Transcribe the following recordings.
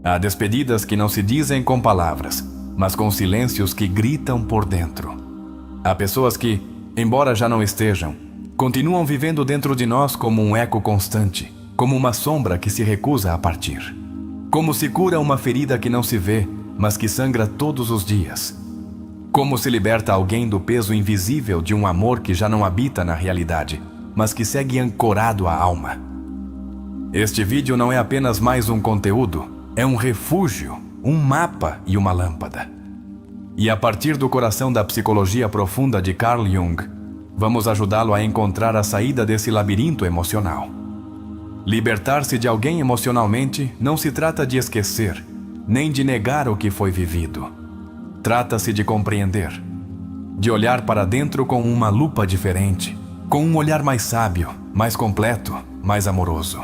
Há despedidas que não se dizem com palavras, mas com silêncios que gritam por dentro. Há pessoas que, embora já não estejam, continuam vivendo dentro de nós como um eco constante, como uma sombra que se recusa a partir. Como se cura uma ferida que não se vê, mas que sangra todos os dias. Como se liberta alguém do peso invisível de um amor que já não habita na realidade, mas que segue ancorado à alma. Este vídeo não é apenas mais um conteúdo, é um refúgio, um mapa e uma lâmpada. E a partir do coração da psicologia profunda de Carl Jung, vamos ajudá-lo a encontrar a saída desse labirinto emocional. Libertar-se de alguém emocionalmente não se trata de esquecer, nem de negar o que foi vivido. Trata-se de compreender, de olhar para dentro com uma lupa diferente, com um olhar mais sábio, mais completo, mais amoroso.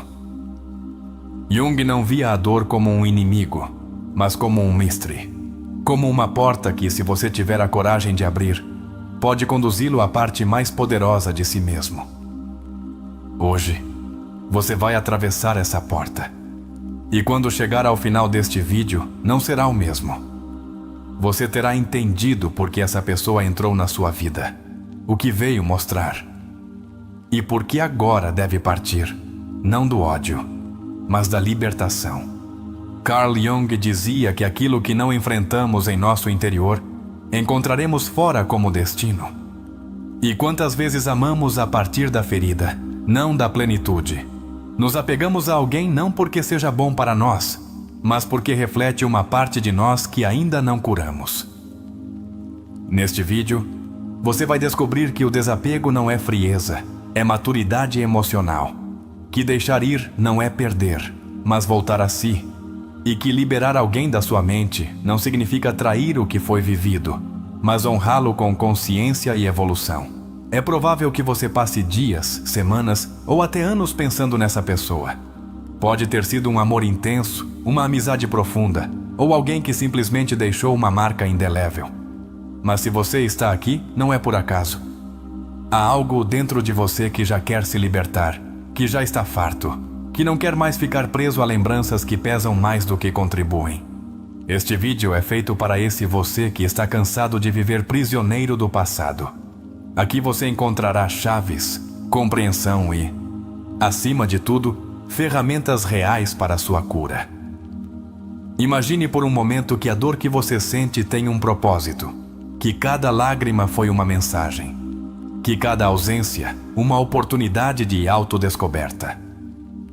Jung não via a dor como um inimigo, mas como um mestre, como uma porta que, se você tiver a coragem de abrir, pode conduzi-lo à parte mais poderosa de si mesmo. Hoje, você vai atravessar essa porta. E quando chegar ao final deste vídeo, não será o mesmo. Você terá entendido por que essa pessoa entrou na sua vida, o que veio mostrar. E por que agora deve partir, não do ódio, mas da libertação. Carl Jung dizia que aquilo que não enfrentamos em nosso interior, encontraremos fora como destino. E quantas vezes amamos a partir da ferida, não da plenitude. Nos apegamos a alguém não porque seja bom para nós, mas porque reflete uma parte de nós que ainda não curamos. Neste vídeo, você vai descobrir que o desapego não é frieza, é maturidade emocional. Que deixar ir não é perder, mas voltar a si. E que liberar alguém da sua mente não significa trair o que foi vivido, mas honrá-lo com consciência e evolução. É provável que você passe dias, semanas ou até anos pensando nessa pessoa. Pode ter sido um amor intenso, uma amizade profunda, ou alguém que simplesmente deixou uma marca indelével. Mas se você está aqui, não é por acaso. Há algo dentro de você que já quer se libertar, que já está farto, que não quer mais ficar preso a lembranças que pesam mais do que contribuem. Este vídeo é feito para esse você que está cansado de viver prisioneiro do passado. Aqui você encontrará chaves, compreensão e, acima de tudo, ferramentas reais para a sua cura. Imagine por um momento que a dor que você sente tem um propósito, que cada lágrima foi uma mensagem, que cada ausência, uma oportunidade de autodescoberta.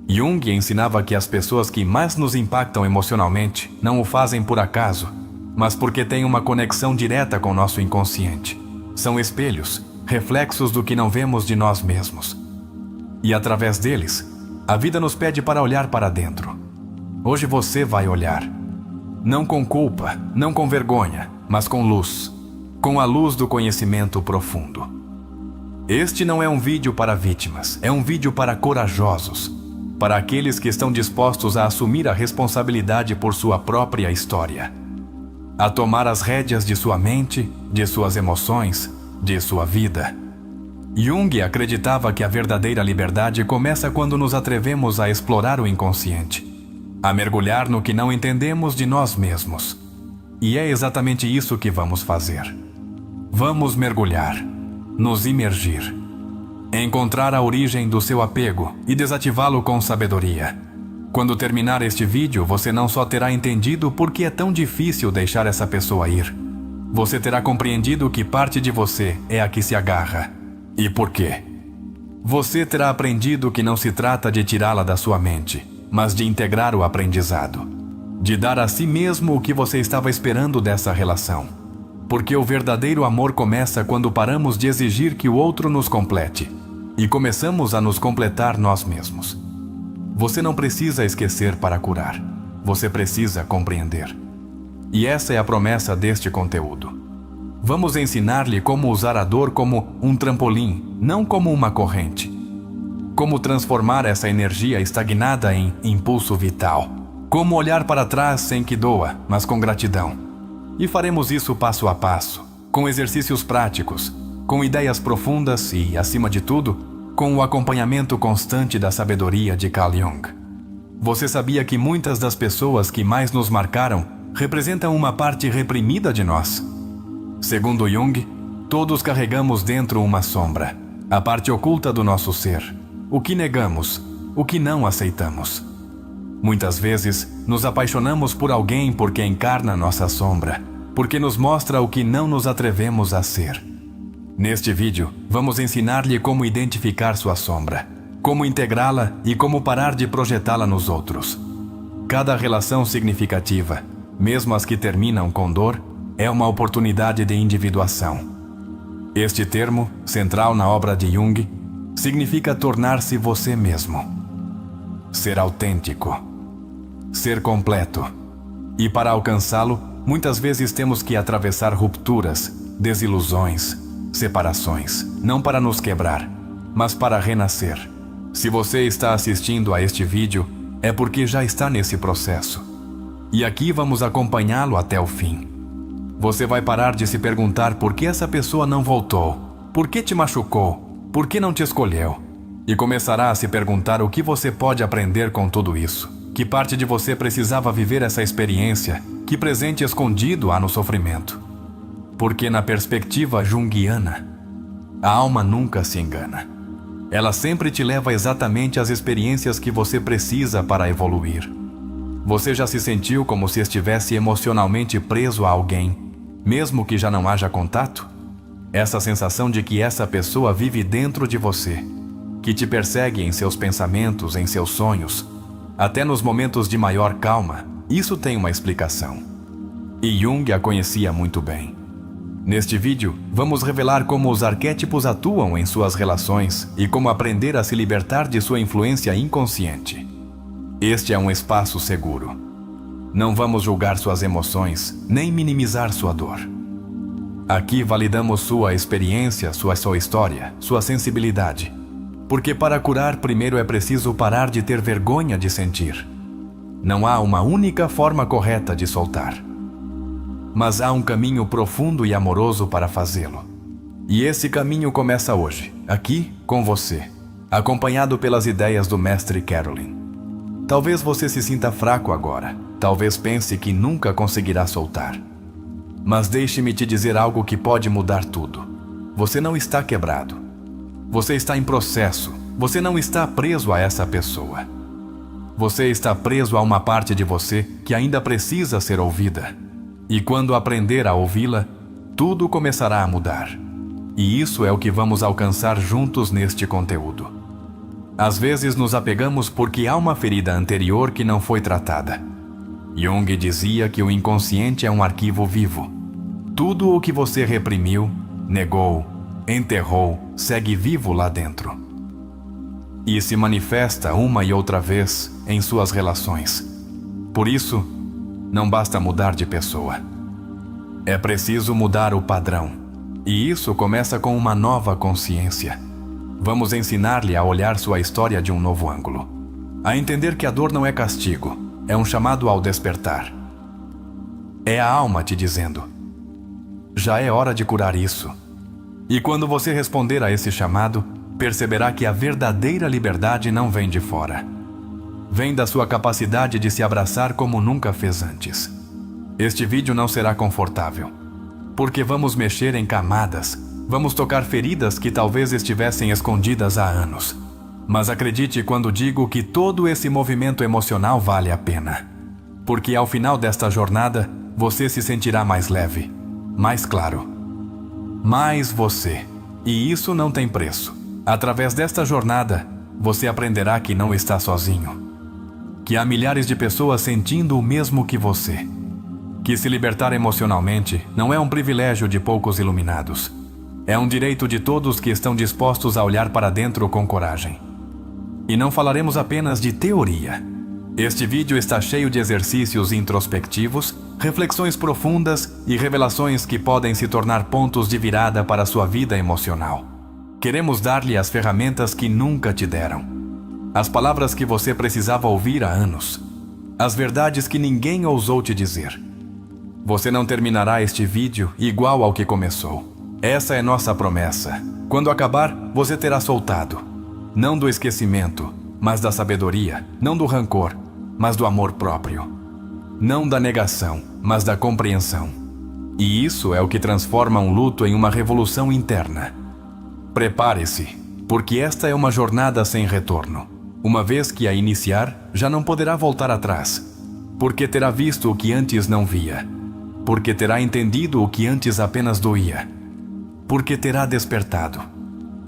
Jung ensinava que as pessoas que mais nos impactam emocionalmente não o fazem por acaso, mas porque têm uma conexão direta com nosso inconsciente. São espelhos, reflexos do que não vemos de nós mesmos. E através deles, a vida nos pede para olhar para dentro. Hoje você vai olhar. Não com culpa, não com vergonha, mas com luz. Com a luz do conhecimento profundo. Este não é um vídeo para vítimas, é um vídeo para corajosos. Para aqueles que estão dispostos a assumir a responsabilidade por sua própria história. A tomar as rédeas de sua mente, de suas emoções, de sua vida. Jung acreditava que a verdadeira liberdade começa quando nos atrevemos a explorar o inconsciente, a mergulhar no que não entendemos de nós mesmos. E é exatamente isso que vamos fazer. Vamos mergulhar, nos imergir, encontrar a origem do seu apego e desativá-lo com sabedoria. Quando terminar este vídeo, você não só terá entendido por que é tão difícil deixar essa pessoa ir, você terá compreendido que parte de você é a que se agarra. E por quê? Você terá aprendido que não se trata de tirá-la da sua mente, mas de integrar o aprendizado. De dar a si mesmo o que você estava esperando dessa relação. Porque o verdadeiro amor começa quando paramos de exigir que o outro nos complete e começamos a nos completar nós mesmos. Você não precisa esquecer para curar. Você precisa compreender. E essa é a promessa deste conteúdo. Vamos ensinar-lhe como usar a dor como um trampolim, não como uma corrente. Como transformar essa energia estagnada em impulso vital. Como olhar para trás sem que doa, mas com gratidão. E faremos isso passo a passo, com exercícios práticos, com ideias profundas e, acima de tudo, com o acompanhamento constante da sabedoria de Carl Jung. Você sabia que muitas das pessoas que mais nos marcaram representam uma parte reprimida de nós? Segundo Jung, todos carregamos dentro uma sombra, a parte oculta do nosso ser, o que negamos, o que não aceitamos. Muitas vezes, nos apaixonamos por alguém porque encarna nossa sombra, porque nos mostra o que não nos atrevemos a ser. Neste vídeo, vamos ensinar-lhe como identificar sua sombra, como integrá-la e como parar de projetá-la nos outros. Cada relação significativa, mesmo as que terminam com dor, é uma oportunidade de individuação. Este termo, central na obra de Jung, significa tornar-se você mesmo. Ser autêntico. Ser completo. E para alcançá-lo, muitas vezes temos que atravessar rupturas, desilusões, separações, não para nos quebrar, mas para renascer. Se você está assistindo a este vídeo, é porque já está nesse processo. E aqui vamos acompanhá-lo até o fim. Você vai parar de se perguntar por que essa pessoa não voltou, por que te machucou, por que não te escolheu, e começará a se perguntar o que você pode aprender com tudo isso. Que parte de você precisava viver essa experiência? Que presente escondido há no sofrimento? Porque na perspectiva junguiana, a alma nunca se engana. Ela sempre te leva exatamente às experiências que você precisa para evoluir. Você já se sentiu como se estivesse emocionalmente preso a alguém, mesmo que já não haja contato? Essa sensação de que essa pessoa vive dentro de você, que te persegue em seus pensamentos, em seus sonhos, até nos momentos de maior calma, isso tem uma explicação. E Jung a conhecia muito bem. Neste vídeo, vamos revelar como os arquétipos atuam em suas relações e como aprender a se libertar de sua influência inconsciente. Este é um espaço seguro. Não vamos julgar suas emoções, nem minimizar sua dor. Aqui validamos sua experiência, sua história, sua sensibilidade. Porque para curar, primeiro é preciso parar de ter vergonha de sentir. Não há uma única forma correta de soltar. Mas há um caminho profundo e amoroso para fazê-lo. E esse caminho começa hoje, aqui com você, acompanhado pelas ideias do Mestre Carolyn. Talvez você se sinta fraco agora, talvez pense que nunca conseguirá soltar. Mas deixe-me te dizer algo que pode mudar tudo. Você não está quebrado. Você está em processo. Você não está preso a essa pessoa. Você está preso a uma parte de você que ainda precisa ser ouvida. E quando aprender a ouvi-la, tudo começará a mudar. E isso é o que vamos alcançar juntos neste conteúdo. Às vezes nos apegamos porque há uma ferida anterior que não foi tratada. Jung dizia que o inconsciente é um arquivo vivo. Tudo o que você reprimiu, negou, enterrou, segue vivo lá dentro. E se manifesta uma e outra vez em suas relações. Por isso, não basta mudar de pessoa. É preciso mudar o padrão. E isso começa com uma nova consciência. Vamos ensinar-lhe a olhar sua história de um novo ângulo. A entender que a dor não é castigo, é um chamado ao despertar. É a alma te dizendo: já é hora de curar isso. E quando você responder a esse chamado, perceberá que a verdadeira liberdade não vem de fora. Vem da sua capacidade de se abraçar como nunca fez antes. Este vídeo não será confortável, porque vamos mexer em camadas, vamos tocar feridas que talvez estivessem escondidas há anos. Mas acredite quando digo que todo esse movimento emocional vale a pena. Porque ao final desta jornada, você se sentirá mais leve, mais claro, mais você. E isso não tem preço. Através desta jornada, você aprenderá que não está sozinho. Que há milhares de pessoas sentindo o mesmo que você. Que se libertar emocionalmente não é um privilégio de poucos iluminados. É um direito de todos que estão dispostos a olhar para dentro com coragem. E não falaremos apenas de teoria. Este vídeo está cheio de exercícios introspectivos, reflexões profundas e revelações que podem se tornar pontos de virada para a sua vida emocional. Queremos dar-lhe as ferramentas que nunca te deram. As palavras que você precisava ouvir há anos. As verdades que ninguém ousou te dizer. Você não terminará este vídeo igual ao que começou. Essa é nossa promessa. Quando acabar, você terá soltado. Não do esquecimento, mas da sabedoria. Não do rancor, mas do amor próprio. Não da negação, mas da compreensão. E isso é o que transforma um luto em uma revolução interna. Prepare-se, porque esta é uma jornada sem retorno. Uma vez que a iniciar, já não poderá voltar atrás, porque terá visto o que antes não via, porque terá entendido o que antes apenas doía, porque terá despertado.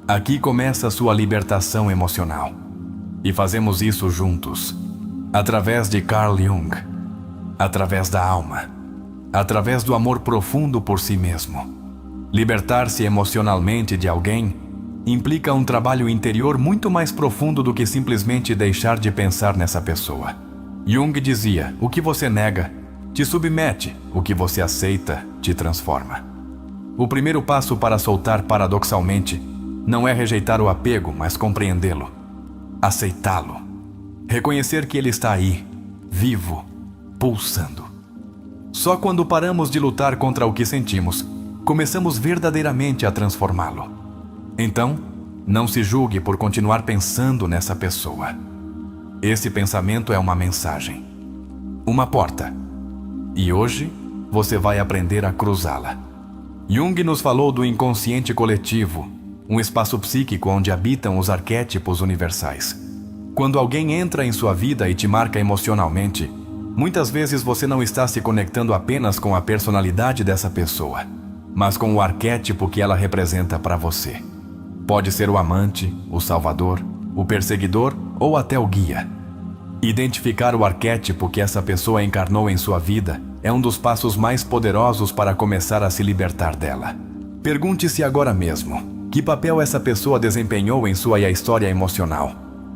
Aqui começa a sua libertação emocional. E fazemos isso juntos, através de Carl Jung, através da alma, através do amor profundo por si mesmo. Libertar-se emocionalmente de alguém implica um trabalho interior muito mais profundo do que simplesmente deixar de pensar nessa pessoa. Jung dizia: o que você nega te submete, o que você aceita te transforma. O primeiro passo para soltar, paradoxalmente, não é rejeitar o apego, mas compreendê-lo, aceitá-lo, reconhecer que ele está aí, vivo, pulsando. Só quando paramos de lutar contra o que sentimos, começamos verdadeiramente a transformá-lo. Então, não se julgue por continuar pensando nessa pessoa. Esse pensamento é uma mensagem, uma porta. E hoje, você vai aprender a cruzá-la. Jung nos falou do inconsciente coletivo, um espaço psíquico onde habitam os arquétipos universais. Quando alguém entra em sua vida e te marca emocionalmente, muitas vezes você não está se conectando apenas com a personalidade dessa pessoa, mas com o arquétipo que ela representa para você. Pode ser o amante, o salvador, o perseguidor ou até o guia. Identificar o arquétipo que essa pessoa encarnou em sua vida é um dos passos mais poderosos para começar a se libertar dela. Pergunte-se agora mesmo: que papel essa pessoa desempenhou em sua história emocional?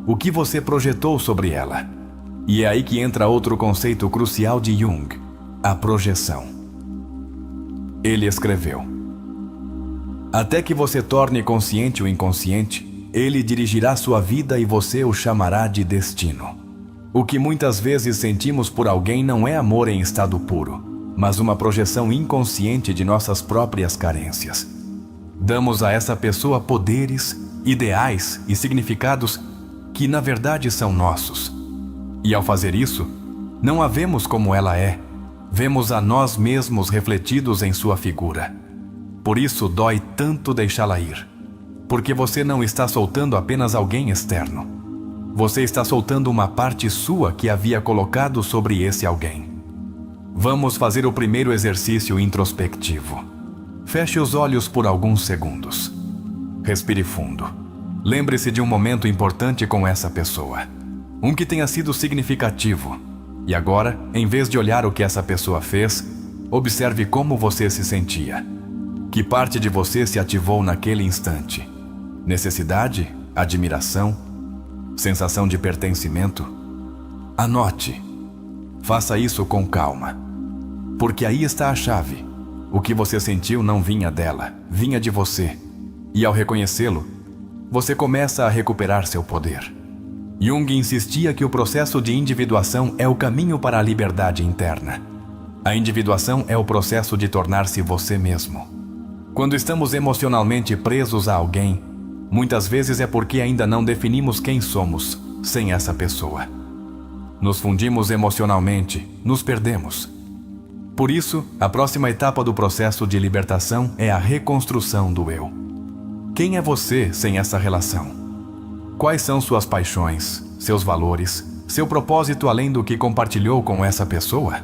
O que você projetou sobre ela? E é aí que entra outro conceito crucial de Jung: a projeção. Ele escreveu: até que você torne consciente o inconsciente, ele dirigirá sua vida e você o chamará de destino. O que muitas vezes sentimos por alguém não é amor em estado puro, mas uma projeção inconsciente de nossas próprias carências. Damos a essa pessoa poderes, ideais e significados que na verdade são nossos. E ao fazer isso, não a vemos como ela é, vemos a nós mesmos refletidos em sua figura. Por isso dói tanto deixá-la ir, porque você não está soltando apenas alguém externo. Você está soltando uma parte sua que havia colocado sobre esse alguém. Vamos fazer o primeiro exercício introspectivo. Feche os olhos por alguns segundos. Respire fundo. Lembre-se de um momento importante com essa pessoa. Um que tenha sido significativo. E agora, em vez de olhar o que essa pessoa fez, observe como você se sentia. Que parte de você se ativou naquele instante? Necessidade? Admiração? Sensação de pertencimento? Anote. Faça isso com calma. Porque aí está a chave. O que você sentiu não vinha dela, vinha de você. E ao reconhecê-lo, você começa a recuperar seu poder. Jung insistia que o processo de individuação é o caminho para a liberdade interna. A individuação é o processo de tornar-se você mesmo. Quando estamos emocionalmente presos a alguém, muitas vezes é porque ainda não definimos quem somos sem essa pessoa. Nos fundimos emocionalmente, nos perdemos. Por isso, a próxima etapa do processo de libertação é a reconstrução do eu. Quem é você sem essa relação? Quais são suas paixões, seus valores, seu propósito além do que compartilhou com essa pessoa?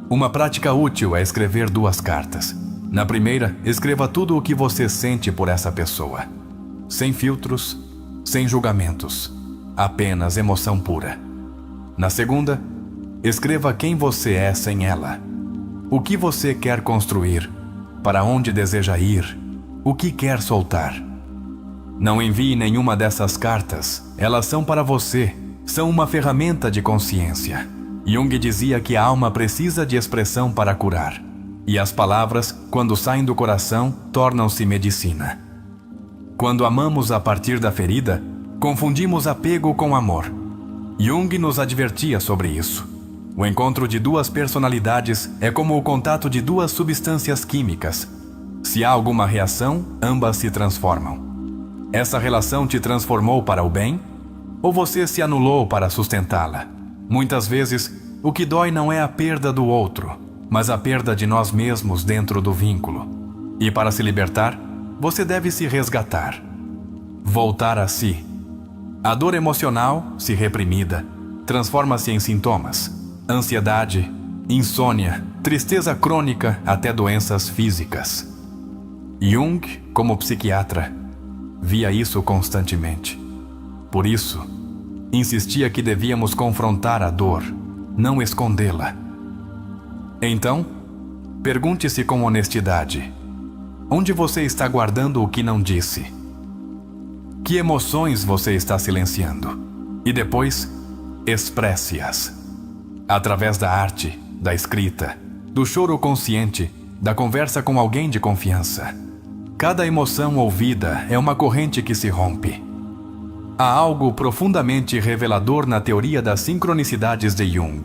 Uma prática útil é escrever 2 cartas. Na primeira, escreva tudo o que você sente por essa pessoa. Sem filtros, sem julgamentos, apenas emoção pura. Na segunda, escreva quem você é sem ela. O que você quer construir, para onde deseja ir, o que quer soltar. Não envie nenhuma dessas cartas, elas são para você, são uma ferramenta de consciência. Jung dizia que a alma precisa de expressão para curar. E as palavras, quando saem do coração, tornam-se medicina. Quando amamos a partir da ferida, confundimos apego com amor. Jung nos advertia sobre isso. O encontro de 2 personalidades é como o contato de 2 substâncias químicas. Se há alguma reação, ambas se transformam. Essa relação te transformou para o bem? Ou você se anulou para sustentá-la? Muitas vezes, o que dói não é a perda do outro, mas a perda de nós mesmos dentro do vínculo. E para se libertar, você deve se resgatar. Voltar a si. A dor emocional, se reprimida, transforma-se em sintomas: ansiedade, insônia, tristeza crônica, até doenças físicas. Jung, como psiquiatra, via isso constantemente. Por isso, insistia que devíamos confrontar a dor, não escondê-la. Então, pergunte-se com honestidade: onde você está guardando o que não disse? Que emoções você está silenciando? E depois, expresse-as. Através da arte, da escrita, do choro consciente, da conversa com alguém de confiança. Cada emoção ouvida é uma corrente que se rompe. Há algo profundamente revelador na teoria das sincronicidades de Jung.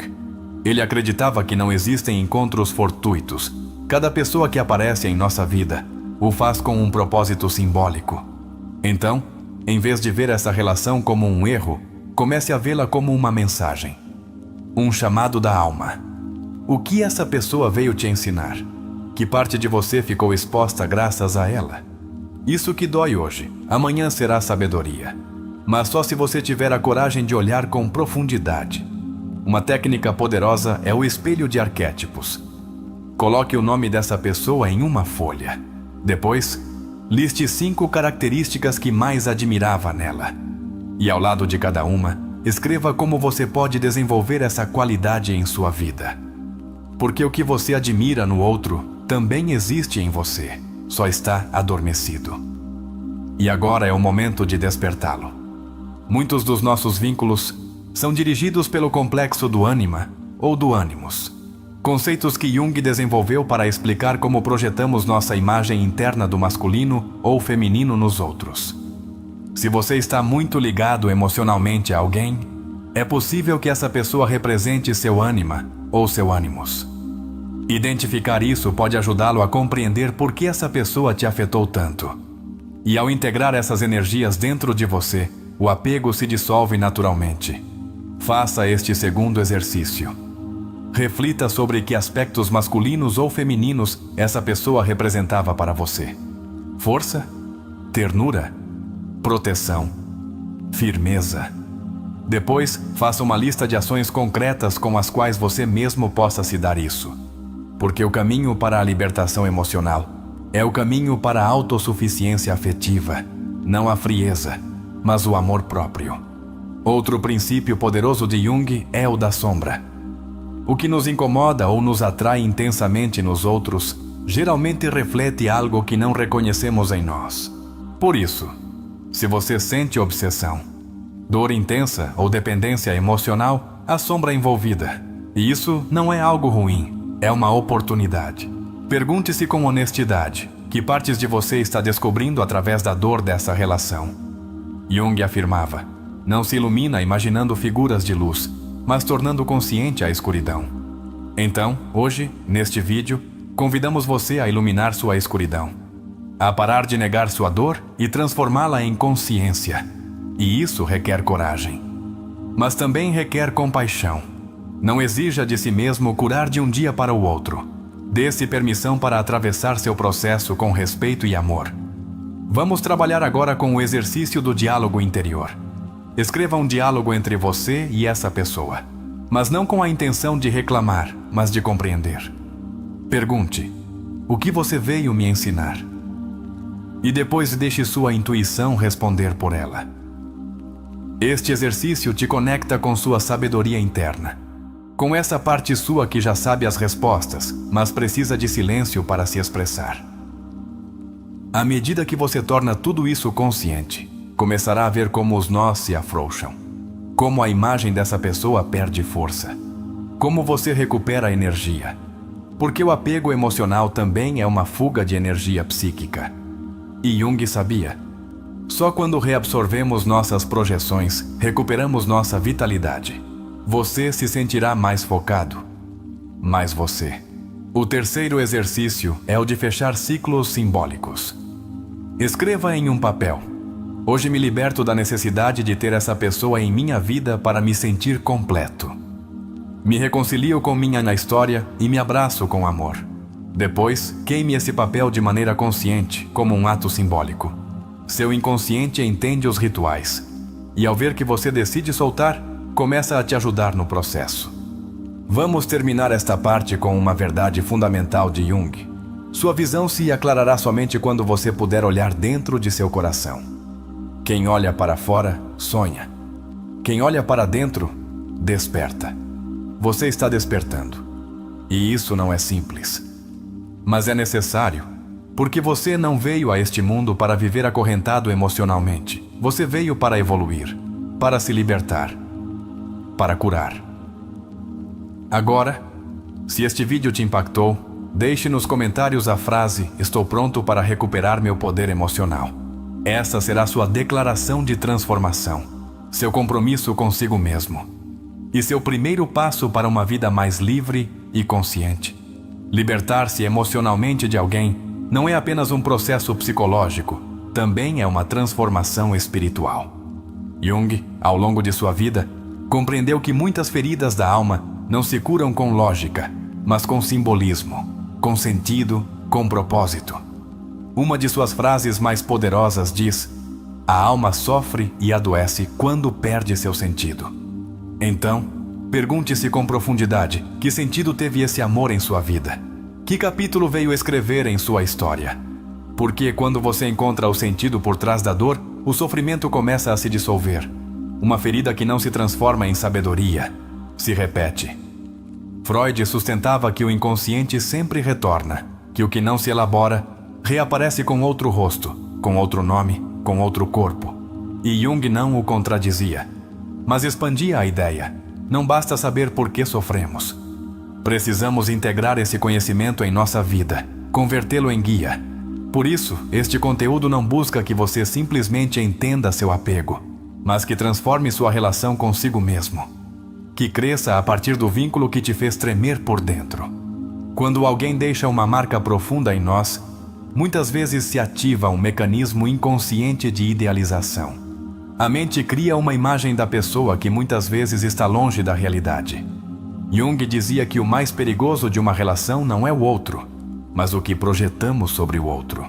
Ele acreditava que não existem encontros fortuitos. Cada pessoa que aparece em nossa vida o faz com um propósito simbólico. Então, em vez de ver essa relação como um erro, comece a vê-la como uma mensagem. Um chamado da alma. O que essa pessoa veio te ensinar? Que parte de você ficou exposta graças a ela? Isso que dói hoje, amanhã será sabedoria. Mas só se você tiver a coragem de olhar com profundidade. Uma técnica poderosa é o espelho de arquétipos. Coloque o nome dessa pessoa em uma folha. Depois, liste 5 características que mais admirava nela. E ao lado de cada uma, escreva como você pode desenvolver essa qualidade em sua vida. Porque o que você admira no outro também existe em você, só está adormecido. E agora é o momento de despertá-lo. Muitos dos nossos vínculos são dirigidos pelo complexo do ânima ou do ânimos. Conceitos que Jung desenvolveu para explicar como projetamos nossa imagem interna do masculino ou feminino nos outros. Se você está muito ligado emocionalmente a alguém, é possível que essa pessoa represente seu ânima ou seu ânimos. Identificar isso pode ajudá-lo a compreender por que essa pessoa te afetou tanto. E ao integrar essas energias dentro de você, o apego se dissolve naturalmente. Faça este segundo exercício. Reflita sobre que aspectos masculinos ou femininos essa pessoa representava para você. Força, ternura, proteção, firmeza. Depois, faça uma lista de ações concretas com as quais você mesmo possa se dar isso. Porque o caminho para a libertação emocional é o caminho para a autossuficiência afetiva, não a frieza, mas o amor próprio. Outro princípio poderoso de Jung é o da sombra. O que nos incomoda ou nos atrai intensamente nos outros geralmente reflete algo que não reconhecemos em nós. Por isso, se você sente obsessão, dor intensa ou dependência emocional, há sombra envolvida. E isso não é algo ruim, é uma oportunidade. Pergunte-se com honestidade que partes de você está descobrindo através da dor dessa relação. Jung afirmava: não se ilumina imaginando figuras de luz, mas tornando consciente a escuridão. Então, hoje, neste vídeo, convidamos você a iluminar sua escuridão, a parar de negar sua dor e transformá-la em consciência. E isso requer coragem. Mas também requer compaixão. Não exija de si mesmo curar de um dia para o outro. Dê-se permissão para atravessar seu processo com respeito e amor. Vamos trabalhar agora com o exercício do diálogo interior. Escreva um diálogo entre você e essa pessoa, mas não com a intenção de reclamar, mas de compreender. Pergunte: o que você veio me ensinar? E depois deixe sua intuição responder por ela. Este exercício te conecta com sua sabedoria interna, com essa parte sua que já sabe as respostas, mas precisa de silêncio para se expressar. À medida que você torna tudo isso consciente, começará a ver como os nós se afrouxam, como a imagem dessa pessoa perde força, como você recupera energia, porque o apego emocional também é uma fuga de energia psíquica. E Jung sabia: só quando reabsorvemos nossas projeções, recuperamos nossa vitalidade. Você se sentirá mais focado, mais você. O terceiro exercício é o de fechar ciclos simbólicos. Escreva em um papel: hoje me liberto da necessidade de ter essa pessoa em minha vida para me sentir completo. Me reconcilio com minha história e me abraço com amor. Depois, queime esse papel de maneira consciente, como um ato simbólico. Seu inconsciente entende os rituais. E ao ver que você decide soltar, começa a te ajudar no processo. Vamos terminar esta parte com uma verdade fundamental de Jung. Sua visão se aclarará somente quando você puder olhar dentro de seu coração. Quem olha para fora, sonha. Quem olha para dentro, desperta. Você está despertando. E isso não é simples. Mas é necessário, porque você não veio a este mundo para viver acorrentado emocionalmente. Você veio para evoluir, para se libertar, para curar. Agora, se este vídeo te impactou, deixe nos comentários a frase "Estou pronto para recuperar meu poder emocional". Essa será sua declaração de transformação, seu compromisso consigo mesmo e seu primeiro passo para uma vida mais livre e consciente. Libertar-se emocionalmente de alguém não é apenas um processo psicológico, também é uma transformação espiritual. Jung, ao longo de sua vida, compreendeu que muitas feridas da alma não se curam com lógica, mas com simbolismo, com sentido, com propósito. Uma de suas frases mais poderosas diz: "A alma sofre e adoece quando perde seu sentido". Então, pergunte-se com profundidade: que sentido teve esse amor em sua vida? Que capítulo veio escrever em sua história? Porque quando você encontra o sentido por trás da dor, o sofrimento começa a se dissolver. Uma ferida que não se transforma em sabedoria, se repete. Freud sustentava que o inconsciente sempre retorna, que o que não se elabora reaparece com outro rosto, com outro nome, com outro corpo. E Jung não o contradizia, mas expandia a ideia. Não basta saber por que sofremos. Precisamos integrar esse conhecimento em nossa vida, convertê-lo em guia. Por isso, este conteúdo não busca que você simplesmente entenda seu apego, mas que transforme sua relação consigo mesmo. Que cresça a partir do vínculo que te fez tremer por dentro. Quando alguém deixa uma marca profunda em nós, muitas vezes se ativa um mecanismo inconsciente de idealização. A mente cria uma imagem da pessoa que muitas vezes está longe da realidade. Jung dizia que o mais perigoso de uma relação não é o outro, mas o que projetamos sobre o outro.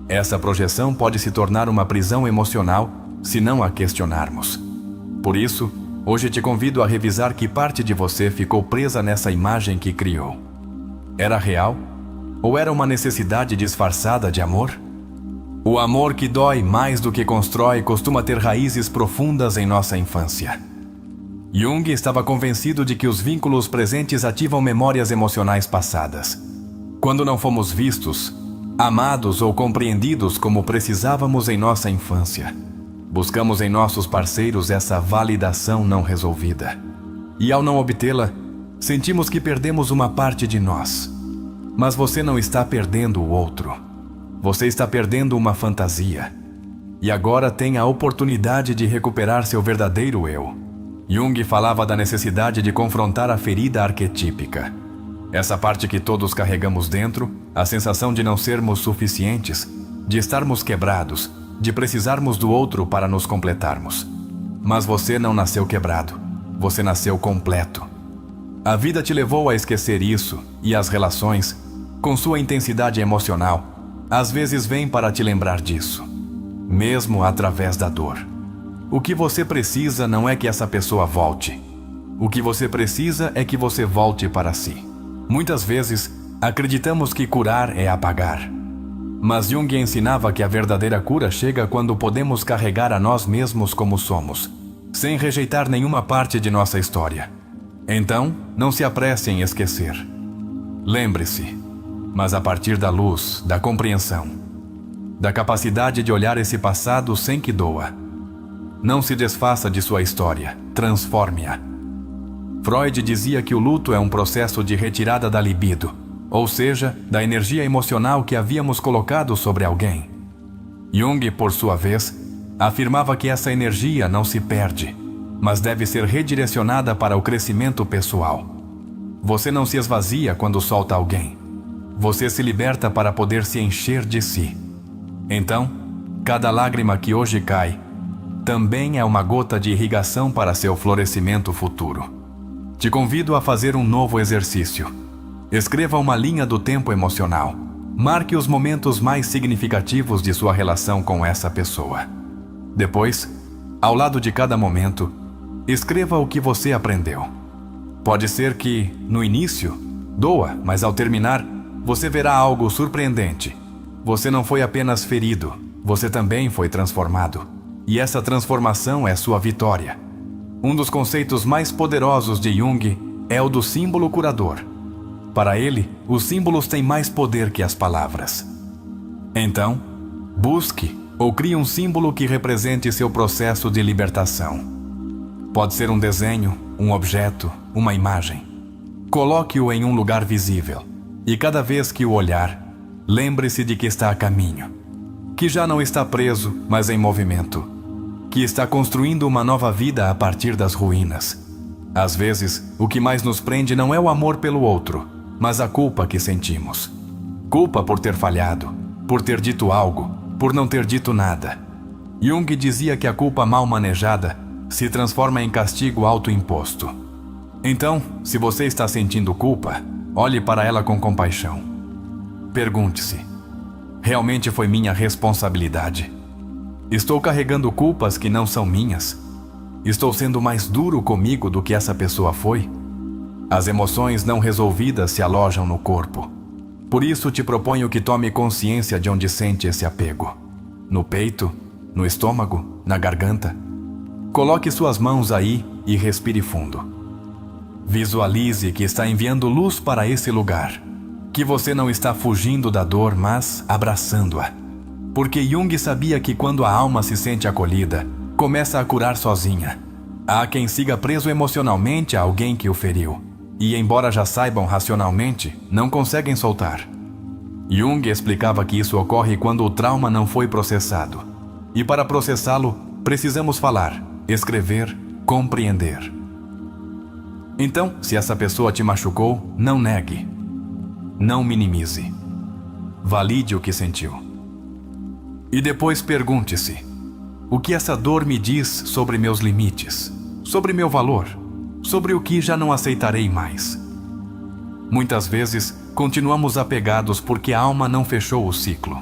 Essa projeção pode se tornar uma prisão emocional se não a questionarmos. Por isso, hoje te convido a revisar que parte de você ficou presa nessa imagem que criou. Era real? Ou era uma necessidade disfarçada de amor? O amor que dói mais do que constrói costuma ter raízes profundas em nossa infância. Jung estava convencido de que os vínculos presentes ativam memórias emocionais passadas. Quando não fomos vistos, amados ou compreendidos como precisávamos em nossa infância, buscamos em nossos parceiros essa validação não resolvida. E ao não obtê-la, sentimos que perdemos uma parte de nós. Mas você não está perdendo o outro. Você está perdendo uma fantasia. E agora tem a oportunidade de recuperar seu verdadeiro eu. Jung falava da necessidade de confrontar a ferida arquetípica. Essa parte que todos carregamos dentro, a sensação de não sermos suficientes, de estarmos quebrados, de precisarmos do outro para nos completarmos. Mas você não nasceu quebrado. Você nasceu completo. A vida te levou a esquecer isso, e as relações, com sua intensidade emocional, às vezes vêm para te lembrar disso, mesmo através da dor. O que você precisa não é que essa pessoa volte. O que você precisa é que você volte para si. Muitas vezes, acreditamos que curar é apagar. Mas Jung ensinava que a verdadeira cura chega quando podemos carregar a nós mesmos como somos, sem rejeitar nenhuma parte de nossa história. Então, não se apresse em esquecer. Lembre-se, mas a partir da luz, da compreensão, da capacidade de olhar esse passado sem que doa. Não se desfaça de sua história, transforme-a. Freud dizia que o luto é um processo de retirada da libido, ou seja, da energia emocional que havíamos colocado sobre alguém. Jung, por sua vez, afirmava que essa energia não se perde, mas deve ser redirecionada para o crescimento pessoal. Você não se esvazia quando solta alguém. Você se liberta para poder se encher de si. Então, cada lágrima que hoje cai também é uma gota de irrigação para seu florescimento futuro. Te convido a fazer um novo exercício. Escreva uma linha do tempo emocional. Marque os momentos mais significativos de sua relação com essa pessoa. Depois, ao lado de cada momento, escreva o que você aprendeu. Pode ser que, no início, doa, mas ao terminar, você verá algo surpreendente. Você não foi apenas ferido, você também foi transformado. E essa transformação é sua vitória. Um dos conceitos mais poderosos de Jung é o do símbolo curador. Para ele, os símbolos têm mais poder que as palavras. Então, busque ou crie um símbolo que represente seu processo de libertação. Pode ser um desenho, um objeto, uma imagem. Coloque-o em um lugar visível e cada vez que o olhar, lembre-se de que está a caminho, que já não está preso, mas em movimento, que está construindo uma nova vida a partir das ruínas. Às vezes, o que mais nos prende não é o amor pelo outro, mas a culpa que sentimos. Culpa por ter falhado, por ter dito algo, por não ter dito nada. Jung dizia que a culpa mal manejada se transforma em castigo autoimposto. Então, se você está sentindo culpa, olhe para ela com compaixão. Pergunte-se: realmente foi minha responsabilidade? Estou carregando culpas que não são minhas? Estou sendo mais duro comigo do que essa pessoa foi? As emoções não resolvidas se alojam no corpo. Por isso te proponho que tome consciência de onde sente esse apego. No peito, no estômago, na garganta. Coloque suas mãos aí e respire fundo. Visualize que está enviando luz para esse lugar. Que você não está fugindo da dor, mas abraçando-a. Porque Jung sabia que quando a alma se sente acolhida, começa a curar sozinha. Há quem siga preso emocionalmente a alguém que o feriu. E, embora já saibam racionalmente, não conseguem soltar. Jung explicava que isso ocorre quando o trauma não foi processado. E para processá-lo, precisamos falar, escrever, compreender. Então, se essa pessoa te machucou, não negue. Não minimize. Valide o que sentiu. E depois pergunte-se: o que essa dor me diz sobre meus limites, sobre meu valor, sobre o que já não aceitarei mais? Muitas vezes, continuamos apegados porque a alma não fechou o ciclo.